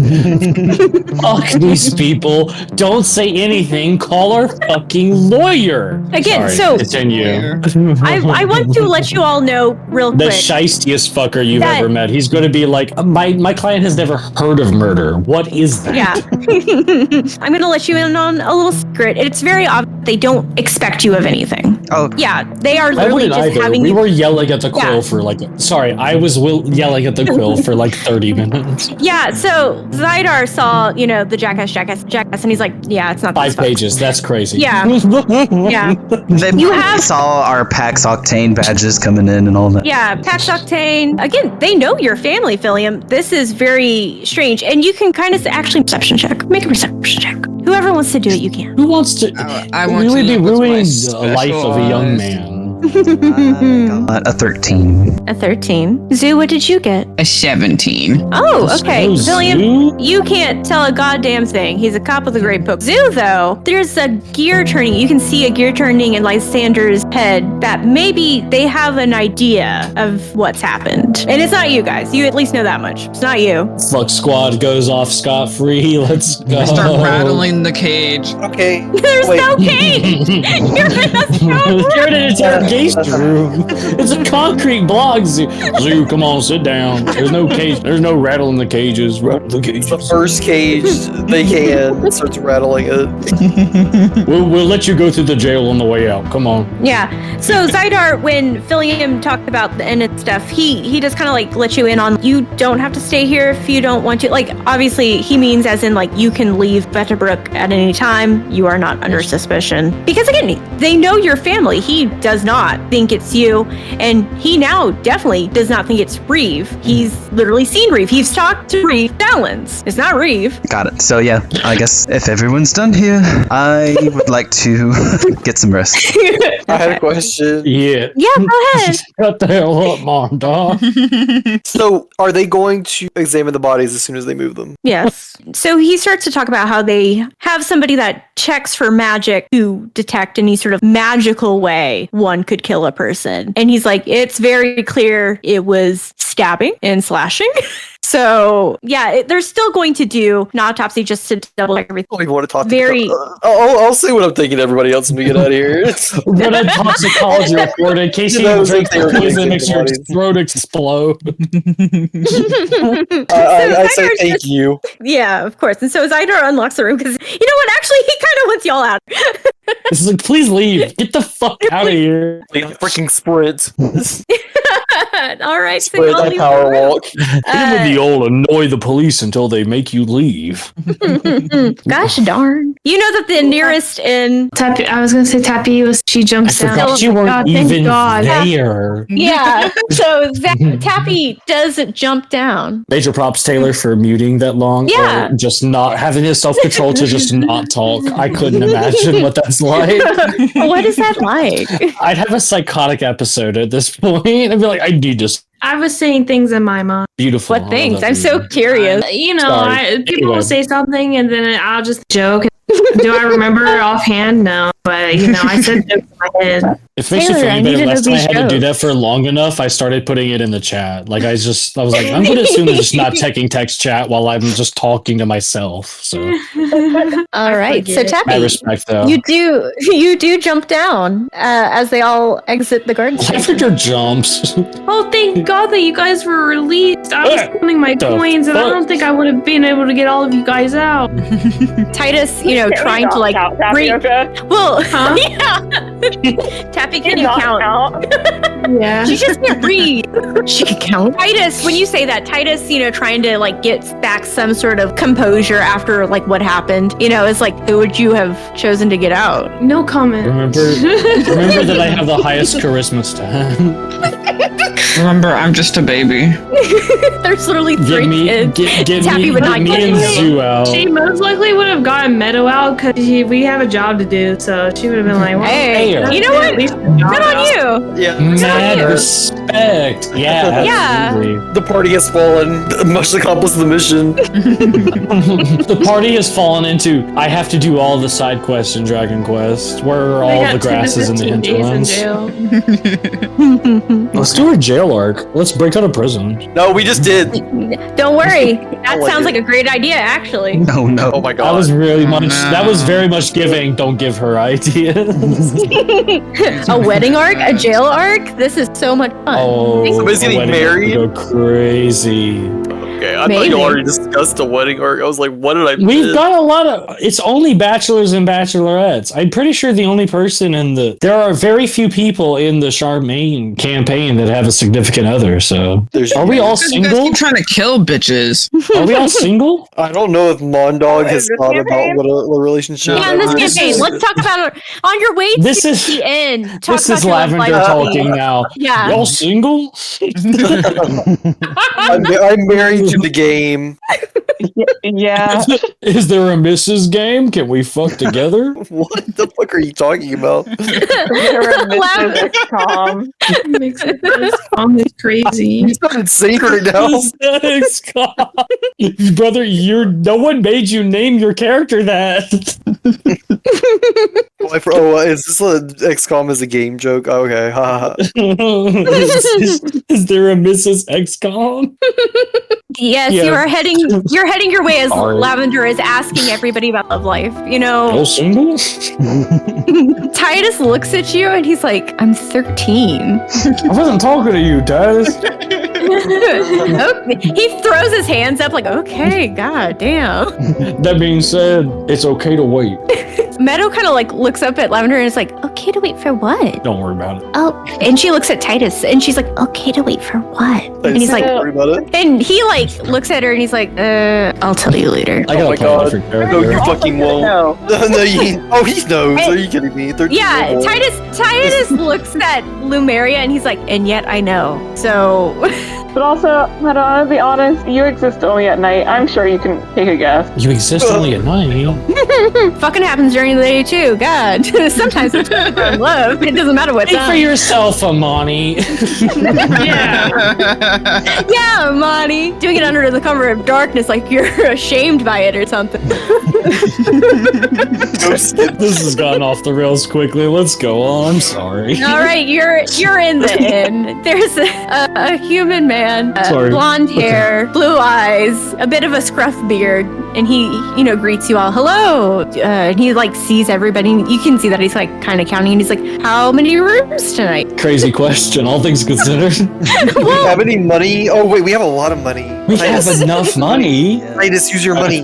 Fuck these people. Don't say anything. Call our fucking lawyer. Again, Sorry, continue. I want to let you all know real The quick. shystiest fucker you've ever met. He's going to be like, my client has never heard of murder. What is that? Yeah. I'm going to let you in on a little secret. It's very obvious they don't expect you of anything. Oh. Yeah, they are I literally wouldn't just either. having We you... were yelling at the quill for like, sorry, I was yelling at the quill for like 30 minutes. Yeah, so Zydar saw, the jackass, and he's like, yeah, it's not 5 these folks. pages. That's crazy. Yeah. Yeah. They saw our PAX Octane badges coming in and all that. Yeah, PAX Octane. Again, they know your family, Philium. This is very strange. And you can kind of actually perception check. Make a perception check. Whoever wants to do it, you can. Who wants to? I want we would to be know what's my ruining the life of a young man. Got a 13. A 13. Zoo, what did you get? A 17. Oh, okay. Oh, Philium, you can't tell a goddamn thing. He's a cop with a great book. Zoo, though, there's a gear turning. You can see a gear turning in Lysander's head that maybe they have an idea of what's happened. And it's not you guys. You at least know that much. It's not you. Fuck squad goes off scot-free. Let's go. I start rattling the cage. Okay. There's wait. no cage. You're in a stone. You're in an interrogation room. It's a concrete block. Zoo, come on, sit down. There's no cage. There's no rattling the cages. Rattle the cages. The first cage they can starts rattling it. We'll let you go through the jail on the way out. Come on. Yeah. So Zydar, when Philium talked about the end and stuff, he just kind of like let you in on, you don't have to stay here if you don't want to. Like, obviously he means as in like you can leave Betterbrook at any time. You are not under suspicion. Because again, they know your family. He does not not think it's you. And he now definitely does not think it's Reeve. He's literally seen Reeve. He's talked to Reeve Balance. It's not Reeve. Got it. So yeah, I guess if everyone's done here, I would like to get some rest. I had a question. Yeah. Yeah, go ahead. Shut the hell up, Mom, dog. So, are they going to examine the bodies as soon as they move them? Yes. So he starts to talk about how they have somebody that checks for magic to detect any sort of magical way one could kill a person. And he's like, it's very clear it was stabbing and slashing. So, yeah, they're still going to do an autopsy just to double check everything. I don't even want to talk Very- I'll say what I'm thinking to everybody else when we get out of here. Run a toxicology report in case you drink the poison that makes your throat explode. I say thank you. Yeah, of course. And so Zydar unlocks the room because, you know what, actually, he kind of wants y'all out. This is like, please leave. Get the fuck out of here. Freaking sprint. All right, so Sprint, y'all I leave power the room. walk. Hit him with the old annoy the police until they make you leave. Gosh darn. You know that the nearest in... Tappy, I was gonna say Tappy was. She I jumps down. forgot you weren't God, thank even God. there. Yeah, so Tappy doesn't jump down. Major props, Taylor, for muting that long. Yeah. Or just not having his self-control to just not talk. I couldn't imagine what that's like. What is that like? I'd have a psychotic episode at this point. I'd be like, I need this. I was saying things in my mind. Beautiful. What things? I'm so curious. You know, Sorry. people Anyway. will say something and then I'll just joke. Do I remember offhand? No, but you know, I said jokes in my head. It makes Taylor, you I feel need better. to Last know time I these had to do that jokes. for long enough, I started putting it in the chat. Like I was like, I'm going to assume they're just not checking text chat while I'm just talking to myself. So All right, so forget. Tappy, I respect though. you do jump down as they all exit the garden. Lavender jumps. Oh, thank God that you guys were released. I was counting my The coins and I fuck? don't think I would have been able to get all of you guys out. Titus, you know, trying to like Tappy, okay? well, Huh? yeah. Tappy, can you Not count? Yeah. She just can't read. She can count. Titus, when you say that, Titus, you know, trying to like get back some sort of composure after like what happened, you know, is like, who would you have chosen to get out? No comment. Remember that I have the highest charisma stat. Remember, I'm just a baby. There's literally Get three me, kids. get Tappy me, would not get me get and it. Zoo out. She most likely would have gotten Meadow out because we have a job to do. So she would have been like, well, Hey, Hey, you know what? at least a job Good out. on you. Yeah. Mad respect. Yeah, Yeah. absolutely. The party has fallen. Much accomplished the mission. The party has fallen into I have to do all the side quests in Dragon Quest. Where are They all got the 10 to grasses and the 15 days in hinterlands? jail. Let's do a jail arc. Let's break out of prison. No, we just did. Don't worry. That like sounds it. like a great idea, actually. No, no. Oh my That god. was really much. no. That was very much giving. Don't give her ideas. A wedding arc? A jail arc? This is so much fun. Oh, Somebody's a getting wedding arc would married? Go crazy. Okay, I thought Maybe. you already discussed a wedding arc. I was like, what did I We've miss? got a lot of. It's only bachelors and bachelorettes. I'm pretty sure the only person in the. There are very few people in the Charmaine campaign that have a significant other. So, There's- are we all You guys single? keep trying to kill bitches. Are we all single? I don't know if Mondog has Is this thought campaign? about what a relationship Yeah, in this is. campaign. Let's talk about it. On your way This to is- the end. Talk This about is your Lavender life. talking now. Yeah. Y'all single? I'm married to the game. Yeah. Is there a Mrs. game? Can we fuck together? What the fuck are you talking about? Calm. Makes it is crazy. He's not insane right now. Scott. Brother, no one made you name your character that. Is this a XCOM as a game joke? Okay, haha. is there a Mrs. XCOM? Yes, Yeah. you're heading your way as Sorry. Lavender is asking everybody about love life. You know, Y'all single? Titus looks at you and he's like, I'm 13. I wasn't talking to you, Titus. Okay. He throws his hands up like, okay, god damn. That being said, it's okay to wait. Meadow kind of like looks up at Lavender and is like, okay. okay to wait for what? Don't worry about it. Oh, and she looks at Titus and she's like, okay to wait for what? And he's like, don't worry about it. and he like looks at her and he's like, I'll tell you later. I Oh my gotta play a god. different character. No, you fucking won't. No. No, he knows. Are you kidding me? 13 Yeah, years old. Titus looks at Lumeria and he's like, and yet I know. So But also, I want to be honest, you exist only at night. I'm sure you can take a guess. You exist only at night. fucking happens during the day too. God, sometimes it's from love. It doesn't matter what Think for time. yourself, Amani. Yeah, Monty, doing it under the cover of darkness, like you're ashamed by it or something. This has gone off the rails quickly. Let's go on. I'm sorry. All right, you're in the inn. There's a human man, Sorry. blonde hair, blue eyes, a bit of a scruff beard, and he greets you all. Hello, and he like sees everybody. You can see that he's like kind of counting, and he's like, "How many rooms tonight?" Crazy question, all things considered. Do we have any money? Oh wait, we have a lot of money. We have enough money. Titus, use your money.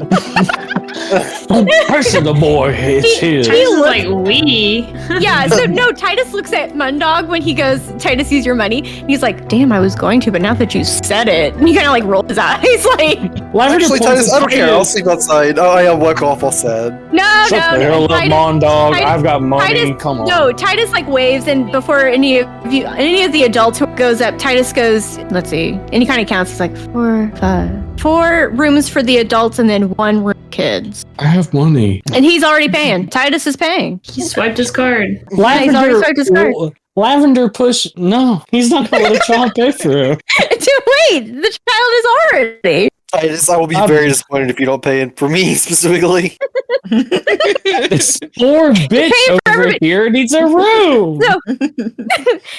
Person the boy, it's his. Titus is like, we. Yeah, so no, Titus looks at Mundog when he goes, Titus, use your money. And he's like, damn, I was going to, but now that you said it. And he kind of like rolls his eyes like, Actually, Titus, I don't care. I'll sleep outside. Oh, I'll walk off all sad. no, Shut the hell up, Mondog. Titus- I've got money. Titus, Come on. No, Titus like waves, and before any of the adults who goes up, Titus goes, let's see, and he kind of counts. He's like 4, 5, 4 rooms for the adults, and then 1 room for kids. I have money. And he's already paying. Titus is paying. He swiped his card. he's already swiped his card. Lavender push. No, he's not gonna let a child pay for it. Wait, the child is already. Titus, I will be very disappointed if you don't pay it for me specifically. This poor bitch Pay for over everybody. here needs a room.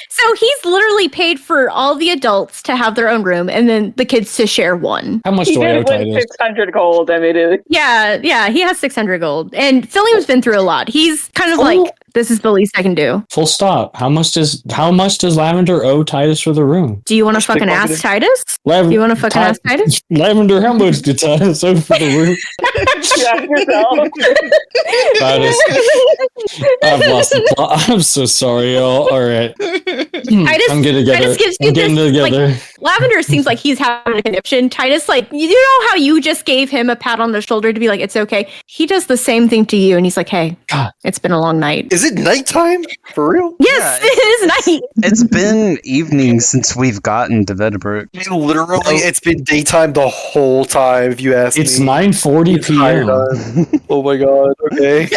So he's literally paid for all the adults to have their own room, and then the kids to share one. How much He do I owe did win Titus? 600 gold. I mean, Yeah, he has 600 gold, and Philium's been through a lot. He's kind of like, this is the least I can do. Full stop. How much does Lavender owe Titus for the room? Do you want to Just pick fucking one ask today. Titus? Do you want to fucking ask Titus? Lavender, how much did Titus owe for the room? yeah, yourself. Titus, I've lost the plot. I'm so sorry, y'all. All right. Titus, I'm getting together. Titus gives you I'm getting this, together. Lavender seems like he's having a conniption. Titus, like, you know how you just gave him a pat on the shoulder to be like, it's okay? He does the same thing to you, and he's like, hey, God. it's been a long night. Is it nighttime? For real? Yes, Yeah, it is night. It's been evening since we've gotten to Vedabrook. I mean, literally, it's been daytime the whole time, if you ask It's me. 9:40 Entire p.m. time. Oh my god, okay.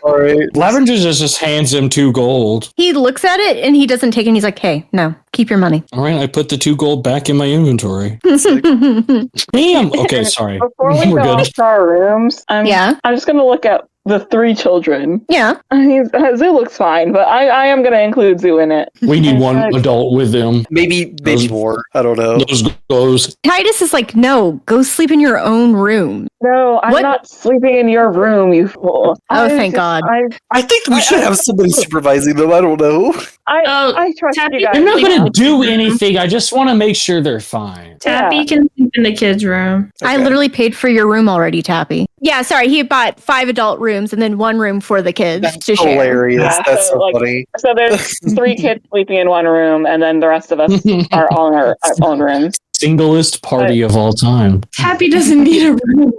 Alright. Lavender just hands him 2 gold. He looks at it, and he doesn't take it, and he's like, hey, no, keep your money. All right, I put the 2 gold back in my inventory. Damn. Okay, sorry. Before we We're go good. off to our rooms, I'm just going to look at the 3 children. Yeah. I mean, Zoo looks fine, but I am going to include Zoo in it. We need one adult with them. Maybe Those- more. I don't know. Those goes. Titus is like, no, go sleep in your own room. No, I'm What? not sleeping in your room, you fool. Oh, thank God. I think we should have somebody supervising them. I don't know. I trust Tappy, you guys. I'm not you gonna know. do anything. I just want to make sure they're fine. Tappy can sleep in the kids' room. I Okay. literally paid for your room already, Tappy. Yeah, sorry, he bought 5 adult rooms and then 1 room for the kids That's to share. hilarious. Yeah, That's so like- funny. So there's 3 kids sleeping in one room, and then the rest of us are all in our own rooms. Singlest party of all time. Tappy doesn't need a room.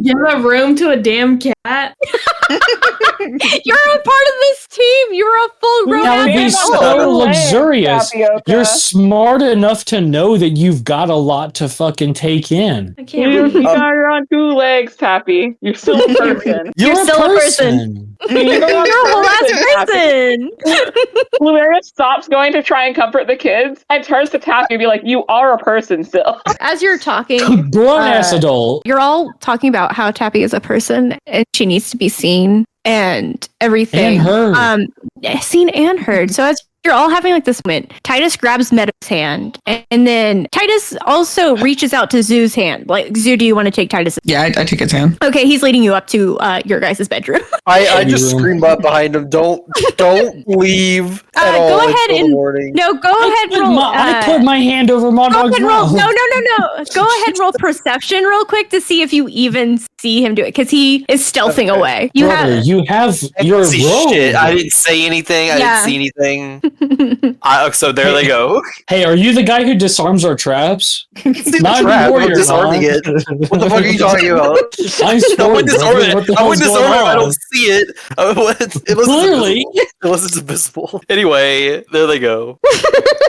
Give a room to a damn cat. You're a part of this team. You're a full grown That would be adult. so luxurious. Tapioca. You're smart enough to know that you've got a lot to fucking take in. I can't read. You're on 2 legs, Tappy. You're still a person. You're still a person. You're a whole ass person. Lumeria stops going to try and comfort the kids and turns to Tappy and be like, you are a person still. As you're talking, Grown ass adult. you're all talking about how Tappy is a person and she needs to be seen and everything. And heard. Seen and heard. So as you're all having like this moment. Titus grabs Meadow's hand, and then Titus also reaches out to Zoo's hand. Like, Zoo, do you want to take Titus? Yeah, I take his hand. Okay, he's leading you up to your guys' bedroom. I just scream up behind him. Don't leave at all. Go ahead and go ahead and roll. I put my hand over Mondog's mouth. No. Go ahead and roll perception real quick to see if you even see him do it, because he is stealthing away. You have your robe. Shit, I didn't say anything. I didn't see anything. So there they go. Hey, are you the guy who disarms our traps? Not anymore. You're disarming it. What the fuck are you talking about? I wouldn't disarm it. I don't see it. Clearly, unless it's invisible. Anyway, there they go.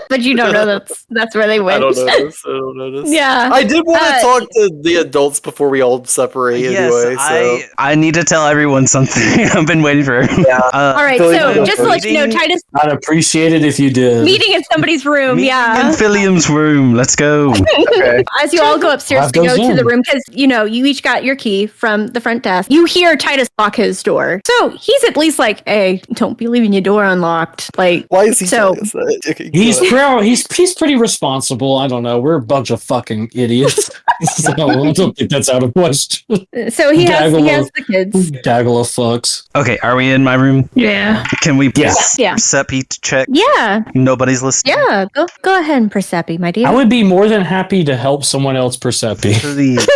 But you don't know that's where they went. I don't notice. Yeah. I did want to talk to the adults before we all separate anyway. So I need to tell everyone something. I've been waiting for it. Yeah. All right, so just to let you know, Titus... I'd appreciate it if you did. Meeting in somebody's room, in Philium's room. Let's go. Okay. As you all go upstairs to go to the room, because, you each got your key from the front desk. You hear Titus lock his door. So he's at least like, hey, don't be leaving your door unlocked. Like, why is he telling us that? Okay, he's pretty responsible. I don't know. We're a bunch of fucking idiots. So I don't think that's out of question. So he has the kids. Gaggle of fucks. Okay, are we in my room? Yeah. Can we Yeah. Percepi check? Yeah. Nobody's listening? Yeah. Go ahead and Percepi, my dear. I would be more than happy to help someone else Percepi. Please.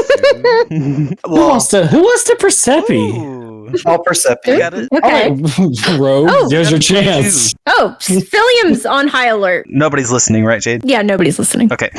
Who wants to Percepi? Ooh. I'll Percepi. You got it? Okay. Rogue, there's your chance. Oh, Philium's on high alert. Nobody's listening, right, Jade? Yeah, nobody's listening. Okay.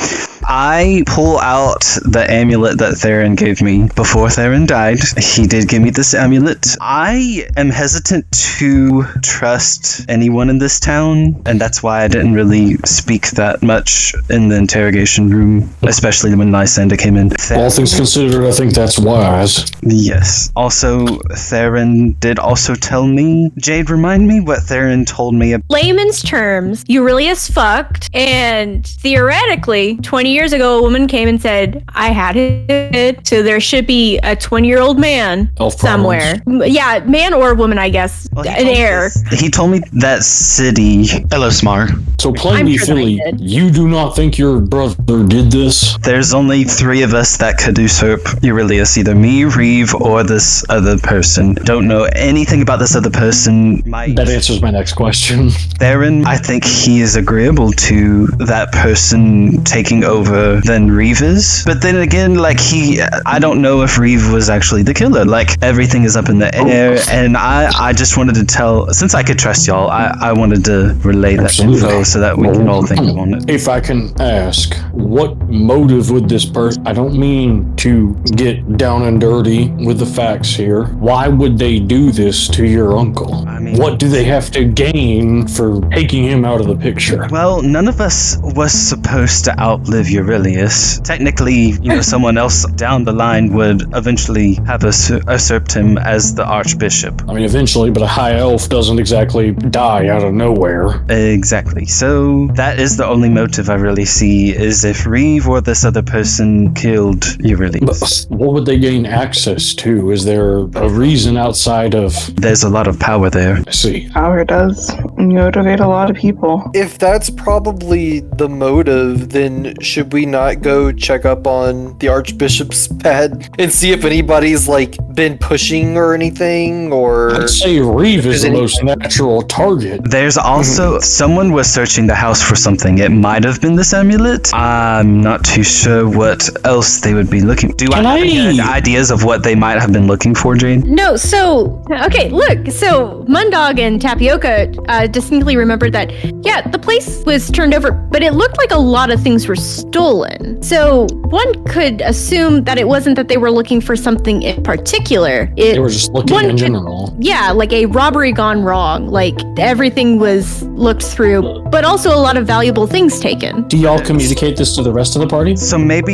I pull out the amulet that Theron gave me before Theron died. He did give me this amulet. I am hesitant to trust anyone in this town, and that's why I didn't really speak that much in the interrogation room, especially when Lysander came in. All things considered, I think that's wise. Yes. Also, Theron did also tell me... Jade, remind me what Theron told me about... Layman's terms, Eurelius fucked, and theoretically, 20 years ago, a woman came and said, I had it, so there should be a 20-year-old man somewhere. Yeah, man or woman, I guess. Well, an heir. He told me that city... Hello, Smar. So plainly, sure Philly, you do not think your brother did this? There's only 3 of us that could usurp Eurelius, either me, Reeve, or this other person. Don't know anything about this other person. That answers my next question. Theron, I think he is agreeable to that person taking over than Reeve is. But then again, I don't know if Reeve was actually the killer. Like, everything is up in the air, and I just wanted to tell, since I could trust y'all, I wanted to relay that info so that we can all think on it. If I can ask, what motive would this person... I don't mean to get down and dirty with the facts here. Why would they do this to your uncle? I mean, what do they have to gain for taking him out of the picture? Well, none of us was supposed to outlive Eurelius. Technically, someone else down the line would eventually have usurped him as the archbishop. I mean, eventually, but a high elf doesn't exactly die out of nowhere. Exactly. So that is the only motive I really see, is if Reeve or this other person killed Eurelius. But what would they gain access to? Is there a reason outside of... There's a lot of power there. I see. Power does motivate a lot of people. If that's probably the motive, then should we not go check up on the Archbishop's pad and see if anybody's been pushing or anything? Or I'd say Reeve is the most natural target. There's also someone was searching the house for something. It might have been this amulet. I'm not too sure what else they would be looking. Do I have any ideas of what they might have been looking for, Jane? No, so, okay, look, so Mundog and Tapioca distinctly remembered that, yeah, the place was turned over, but it looked like a lot of things were stolen. So one could assume that it wasn't that they were looking for something in particular. They were just looking in general. Yeah, like a robbery gone wrong. Like everything was looked through, but also a lot of valuable things taken. Do y'all communicate this to the rest of the party? So maybe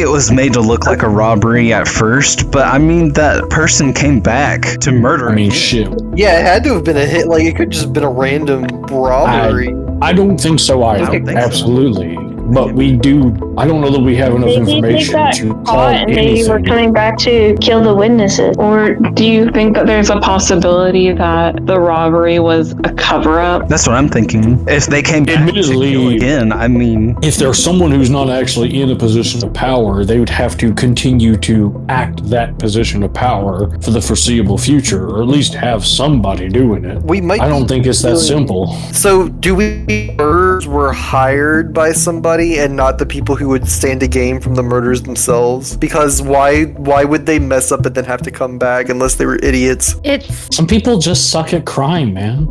it was made to look like a robbery at first, but I mean that person came back to murder. I mean, shit. Yeah, it had to have been a hit. It could just have been a random robbery. I don't think so either. I don't think Absolutely. but we do. I don't know that we have enough Maybe they information got to call caught and they were anything. coming back to kill the witnesses. Or do you think that there's a possibility that the robbery was a cover-up? That's what I'm thinking. If they came back to Admittedly, kill again, I mean, if there's someone who's not actually in a position of power, they would have to continue to act that position of power for the foreseeable future, or at least have somebody doing it. We might. I don't think it's that simple. So, do we murders were hired by somebody and not the people who would stand to gain from the murders themselves? Because why would they mess up and then have to come back unless they were idiots? Some people just suck at crime, man.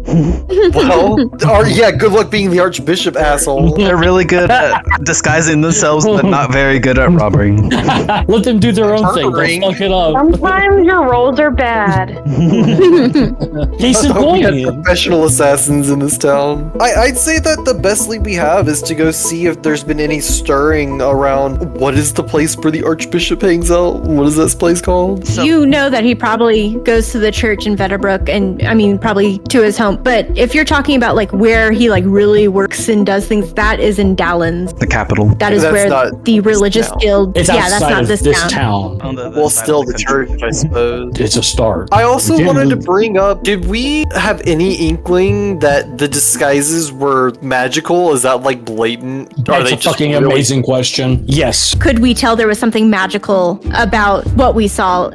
Well, good luck being the Archbishop, asshole. they're really good at disguising themselves, but not very good at robbery. Let them do their own thing. Murdering. They'll fuck it up. Sometimes your rolls are bad. Case in We have point. professional assassins in this town. I'd say that the best lead we have is to go see if there's been any stirring around. What is the place where the Archbishop hangs out? What is this place called? You know that he probably goes to the church in Vedderbrook, and I mean probably to his home. But if you're talking about like where he like really works and does things, that is in Dallins. The capital. That is That's where not the religious town. guild. It's Yeah, that's outside not of this town. On the Well, side still of the country. church, I suppose. It's a start. I also Yeah, wanted to but- bring up, did we have any inkling that the disguises were magical? Is that like blatant? Are That's they a just fucking really- amazing question. Yes. Could we tell there was something magical about what we saw,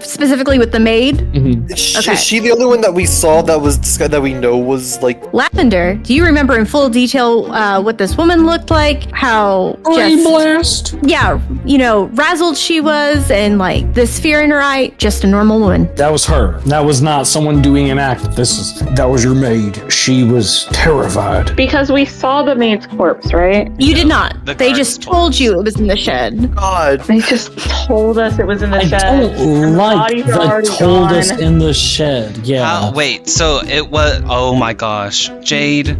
specifically with the maid? Okay. Is she the only one that we saw that was that we know was like? Lavender, do you remember in full detail what this woman looked like? How Brain just, blast. yeah, razzled she was, and like this fear in her eye, just a normal woman. That was her. That was not someone doing an act. That was your maid. She was terrified. Because we saw the maid's corpse, right? You did not. the They guards just told told us. you it was in the shed. God, They just told us it was in the I shed. don't like bodies are the already told us gone. in the shed. Yeah. Wait, so it was. Oh my gosh, Jade.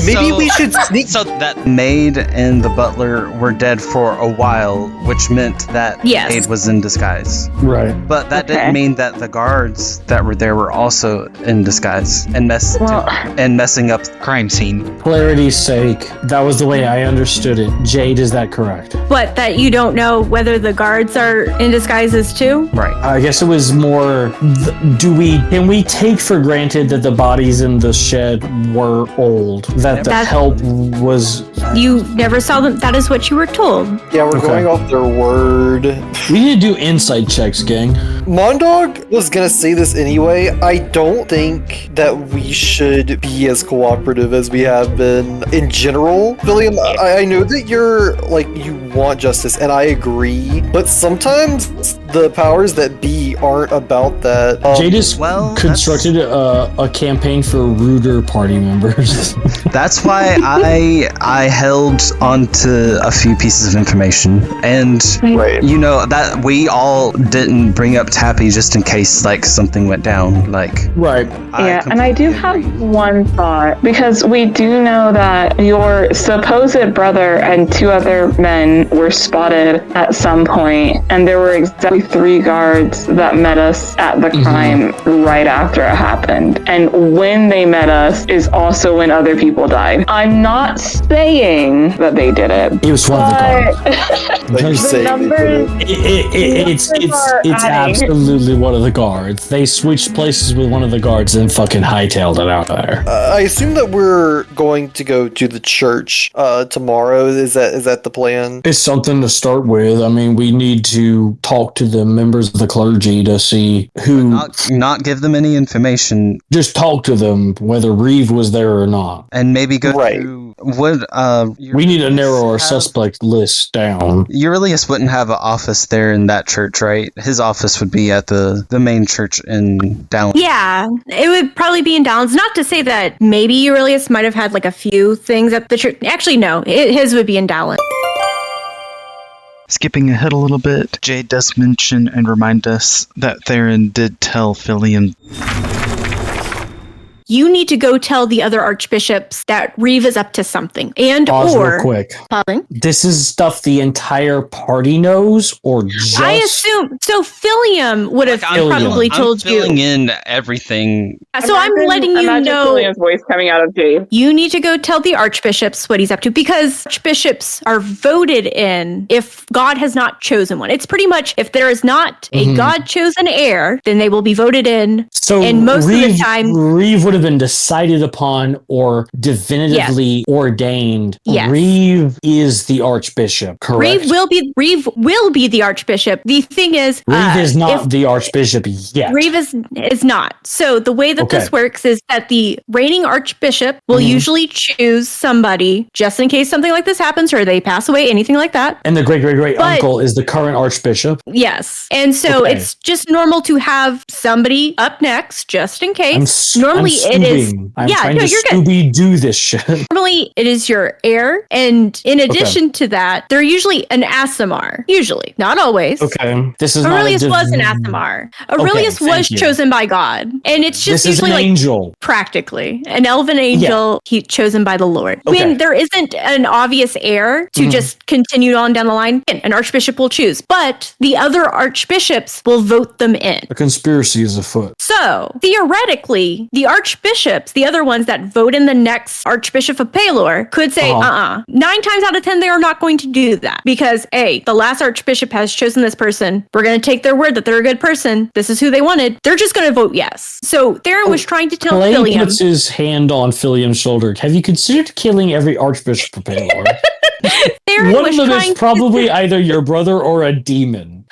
maybe So- we should sneak. So that maid and the butler were dead for a while, which meant that Yes. maid was in disguise. Right. But that Okay. didn't mean that the guards that were there were also in disguise and messing up the crime scene. Clarity's sake, that was the way I understood it. Jade, is that correct? But that you don't know whether the guards are in disguises too? Right. I guess it was more. Can we take for granted that the bodies in the shed were old? That the That's- help was. You never saw them. That is what you were told. Yeah, we're Okay. going off their word. We need to do insight checks, gang. Mondog was gonna say this anyway. I don't think that we should be as cooperative as we have been in general. William, I know that you're like, you want justice, and I agree, but sometimes the powers that be aren't about that. Jade has well, constructed a campaign for ruder party members. That's why I held on to a few pieces of information, and Right. that we all didn't bring up Tappy just in case like something went down. Like, Right. Yeah, and I do have completely one thought, because we do know that your supposed brother and two other men were spotted at some point, and there were exactly 3 guards that met us at the crime right after it happened. And when they met us is also when other people died. I'm not saying that they did it. It was one of the guards. Like you Just- say, numbers- It's are adding. absolutely one of the guards. They switched places with one of the guards and fucking hightailed it out of there. I assume that we're going to go to the church tomorrow. Is that the plan? It's something to start with. I mean, we need to talk to the members of the clergy to see who. not give them any information, Just talk to them whether Reeve was there or not. and maybe go Right. through. Would We need to narrow our have- suspect list down. Eurilius wouldn't have an office there in that church, right? His office would be at the main church in Dallin. Yeah, it would probably be in Dallins. Not to say that maybe Eurilius might have had like a few things at the church. Actually, no, his would be in Dallin. Skipping ahead a little bit, Jade does mention and remind us that Theron did tell Filion you need to go tell the other archbishops that Reeve is up to something. And Pause or real quick. pausing. This is stuff the entire party knows, or just I assume so. Philium would have I'm probably I'm told you. filling in everything. So I'm letting you know. Julian's voice coming out of Jade. You need to go tell the archbishops what he's up to, because archbishops are voted in if God has not chosen one. It's pretty much if there is not a God chosen heir, then they will be voted in. So and most Reeve, of the time, Reeve would have been decided upon or definitively ordained. Yes. Reeve is the archbishop, correct? Reeve will be the archbishop. The thing is, Reeve is not the archbishop yet. Reeve is not. So the way that this works is that the reigning archbishop will usually choose somebody just in case something like this happens or they pass away, anything like that. And the great uncle is the current archbishop. Yes. And so it's just normal to have somebody up next just in case. Normally it is. I'm trying to Scooby-Doo this shit. Normally it is your heir. And in addition to that, they're usually an Asimar. Usually. Not always. Okay. This is Aurelius was an Asimar. Aurelius was chosen by God. And it's just this usually is an like angel. Practically. An elven angel chosen by the Lord. When there isn't an obvious heir to just continue on down the line, an archbishop will choose. But the other archbishops will vote them in. A conspiracy is afoot. So, theoretically, the archbishops, the other ones that vote in the next Archbishop of Palor, could say, 9 times out of 10, they are not going to do that. Because, A, the last archbishop has chosen this person. We're going to take their word that they're a good person. This is who they wanted. They're just going to vote yes. So, Theron was trying to tell Clay Philium. puts his hand on Philium's shoulder. Have you considered killing every archbishop of Palor? One of them is probably either your brother or a demon.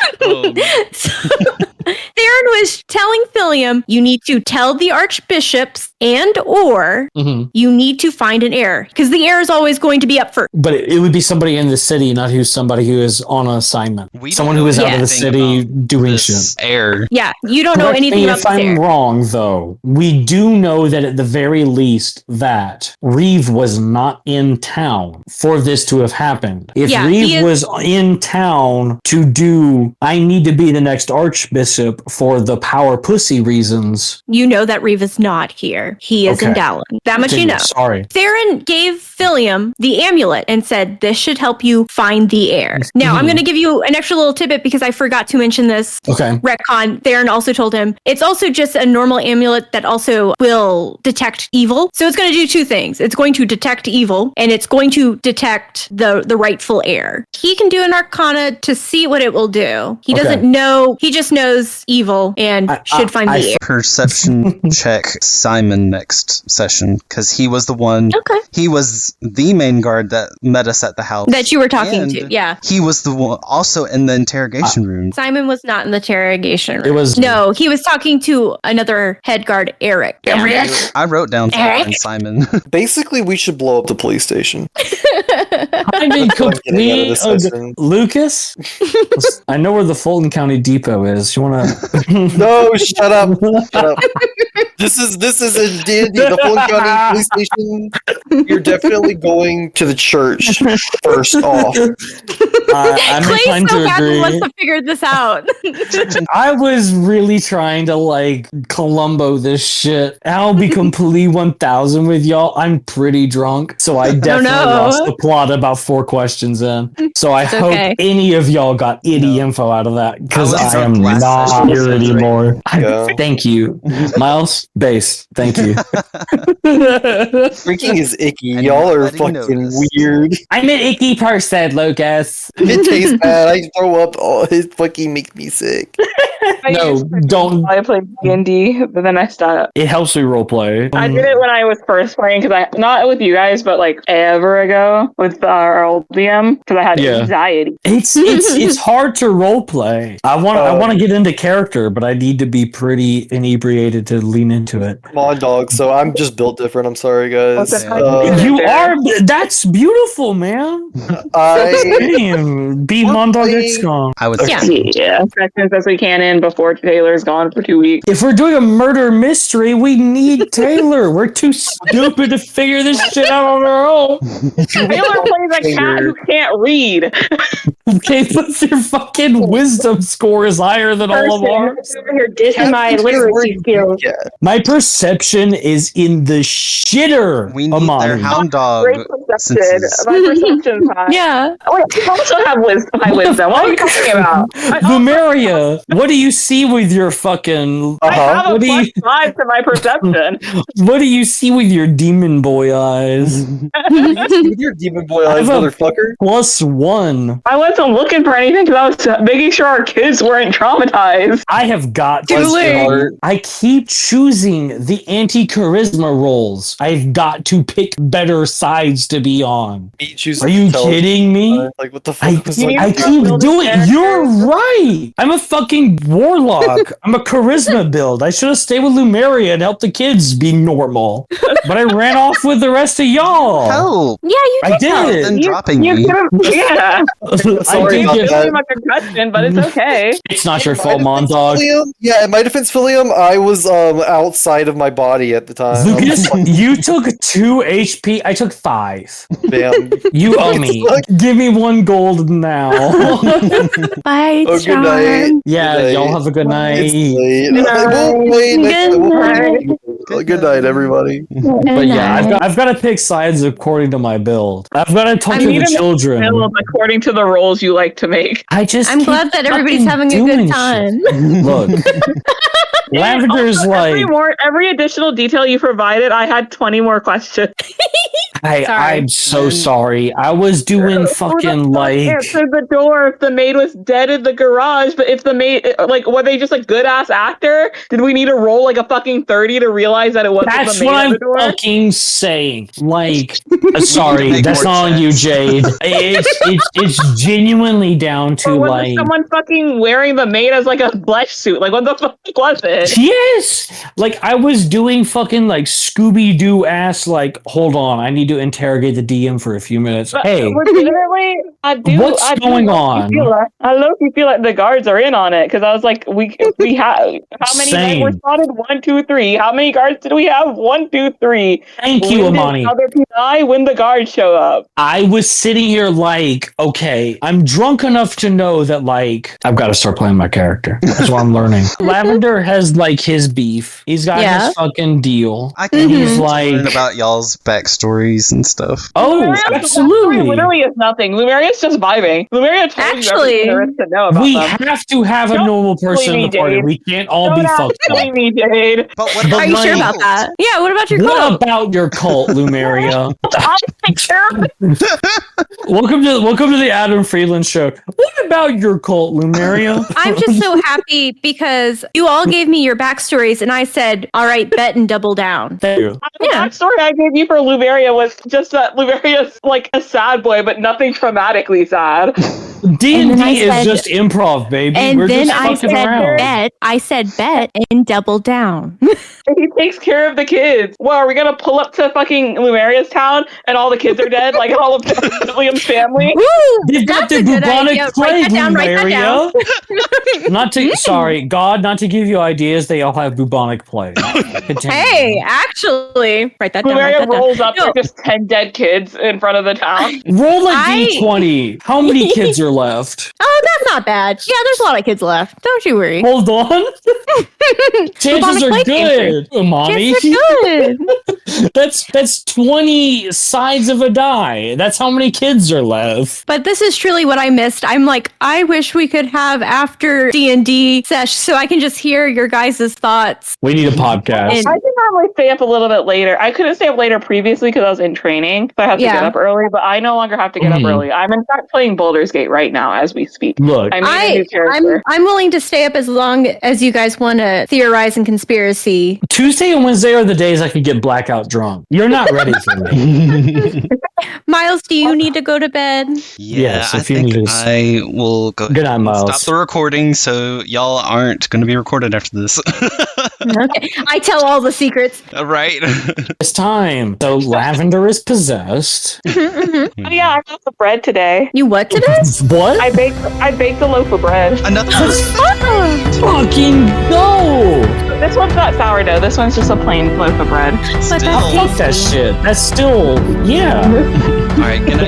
Theron was telling Philium, you need to tell the archbishops and or you need to find an heir. Because the heir is always going to be up first. But it would be somebody in the city, not somebody who is on assignment. Someone who is out of the city doing shit. Heir. Yeah, you don't know anything about if I'm wrong, though, we do know that at the very least that Reeve was not in town for this to have happened. If Reeve was in town to do, I need to be the next archbishop for the power pussy reasons. You know that Reeve is not here. He is in Dallin. That much you know. Sorry. Theron gave Philium the amulet and said, this should help you find the heir. Now, I'm going to give you an extra little tidbit because I forgot to mention this. Retcon. Theron also told him, it's also just a normal amulet that also will detect evil. So it's going to do 2 things. It's going to detect evil and it's going to detect the rightful heir. He can do an arcana to see what it will do. He doesn't know. He just knows evil and should find the heir. Perception check Simon next session because he was the one. He was the main guard that met us at the house. That you were talking to. Yeah. He was the one also in the interrogation room. Simon was not in the interrogation room. It was No, he was talking to another head guard, Eric. I wrote down Simon. Basically, we should blow up the police station. I mean, Lucas, I know where the Fulton County Depot is. You want to? No, shut up. Shut up. This is in D&D, the Fulton County Police Station. You're definitely going to the church first off. I'm inclined to agree. Wants to figure this out. I was really trying to like Columbo this shit. I'll be completely 1000 with y'all. I'm pretty drunk, so I definitely lost the plot about 4 questions in. So I hope any of y'all got any info out of that because I am not here anymore. Thank you, Miles. Base. Thank you. Drinking is icky. Y'all are fucking weird. I'm an icky person, Lucas. It tastes bad. I throw up. Oh, it fucking makes me sick. No, don't. I played D&D, but then I stopped. It helps me roleplay. I did it when I was first playing because not with you guys, but like ever ago with our old DM because I had anxiety. It's hard to roleplay. I want to get into character, but I need to be pretty inebriated to lean into it. Come on, dog. So I'm just built different. I'm sorry, guys. You are. That's beautiful, man. I be Mondog XCOM. I would as we can. in before Taylor's gone for 2 weeks. If we're doing a murder mystery, we need Taylor. We're too stupid to figure this shit out on our own. Taylor plays a cat who can't read. Okay, but your fucking wisdom score is higher than all of ours. Over here dissing my literacy skills. My perception is in the shitter. We need Amani. their hound dog Great perception. senses. My perception's high. Yeah. Wait, I also have high wisdom. What are you talking about? Lumeria, what do you see with your fucking... I have a What do plus you- 5 to my perception. What do you see with your demon boy eyes? With your demon boy eyes, I have a motherfucker. +1. I wasn't looking for anything because I was making sure our kids weren't traumatized. I have got Too late. I keep choosing the anti-charisma roles. I've got to pick better sides to be on. Are you kidding me? Like, what the fuck was I keep doing. You're right. I'm a fucking warlock. I'm a charisma build. I should have stayed with Lumeria and helped the kids be normal. But I ran off with the rest of y'all. Help! Yeah, you I did. Then dropping me. Yeah. I Sorry did about get- that. It's my concussion, but it's okay. It's not your fault, Mondog. Yeah, in my defense, Philium, I was outside of my body at the time. Lucas, you took 2 HP. I took 5. Damn. You owe me. Give me 1 gold now. Bye, Oh, good night. Yeah, Good night. y'all have a good night. It's late. Good I won't play next night. Good night, everybody. But yeah, I've got to pick sides according to my build. I've got to talk to need the to children. Philip, according to the roles you like to make. I just I'm keep glad that everybody's fucking having a doing good time. shit. Look, Lavender's Also, like, every additional detail you provided, I had 20 more questions. I'm so sorry. I was doing fucking like. Answered the door if the maid was dead in the garage, but if the maid, like, were they just a good ass actor? Did we need to roll like a fucking 30 to realize that it wasn't That's the maid what at I'm the door? fucking saying. Like, sorry, Make that's more not on you, sense. Jade. It's genuinely down to Or was like. it someone fucking wearing the maid as like a flesh suit? Like, what the fuck was it? Yes! Like, I was doing fucking, like, Scooby-Doo ass, like, hold on, I need to interrogate the DM for a few minutes. But Hey, legitimately, I do. What's I do going low-key on? feel like- I low-key feel like the guards are in on it because I was like, we have how many men were Same. spotted? 1, 2, 3. How many guards did we have? 1, 2, 3. Thank you, When did Amani. other people die when the guards show up? I was sitting here like, okay, I'm drunk enough to know that, like, I've got to start playing my character. That's what I'm learning. Lavender has, like, his beef. He's got Yeah. his fucking deal. I can He's learn like, about y'all's backstories and stuff. oh, Lumeria's backstory absolutely. literally is nothing. Lumeria's just vibing. Lumeria told Actually, you everything there is to know about We them. have to have a Don't normal person in bully the me, party. Jade. We can't all Don't be ask fucked bully up. me, Jade. But what Are about you sure my about cult? that? Yeah, what about your What cult? about your cult, Lumeria? I'll take care of it. Welcome to the Adam Friedland show. What about your cult, Lumeria? I'm just so happy because you all gave me your backstories and I said, all right, bet and double down. Thank you. The Yeah. backstory I gave you for Lumeria was just that Lumeria's like a sad boy, but nothing traumatically sad. D&D then I is said- just improv, baby. And We're then just I fucking said around. bet. I said bet and double down. And he takes care of the kids. Well, are we gonna pull up to fucking Lumeria's town and all the kids are dead? Like all of William's family? Woo! They've got That's the a good bubonic idea. Write plague, that down, write that down. Lumeria. Not to, sorry, God, not to give you ideas. They all have bubonic plague. Continue. Hey, actually, write that down. Write Lumeria that down. rolls up No. with just 10 dead kids in front of the town. Roll a I- d20. How many kids are left? Oh, that's not bad. Yeah, there's a lot of kids left. Don't you worry. Hold on. Chances Bubonic are plague came good, Amani. Kids are good. That's 20 sides of a die. That's how many kids are left. But this is truly what I missed. I'm like, I wish we could have after D&D sesh so I can just hear your guys' thoughts. We need a podcast. And- I can normally stay up a little bit later. I couldn't stay up later previously because I was in training, so I have to Yeah. get up early, but I no longer have to get up Mhm. early. I'm in fact playing Baldur's Gate right now as we speak. Look, I made a new character. I'm willing to stay up as long as you guys want to theorize and conspiracy. Tuesday and Wednesday are the days I could get blackout drunk. You're not ready for me. Miles, do you need to go to bed? Yeah, Yes, I if you think need to I will go Good ahead night, and stop Miles. the recording so y'all aren't going to be recorded after this. Okay, I tell all the secrets. Right? It's time. So Lavender is possessed. Oh yeah, I got the bread today. You what today? What? I baked a loaf of bread. Another. Fucking go! This one's not sourdough. This one's just a plain loaf of bread. But Still. that's Fuck that shit. That's still, yeah. All right, gonna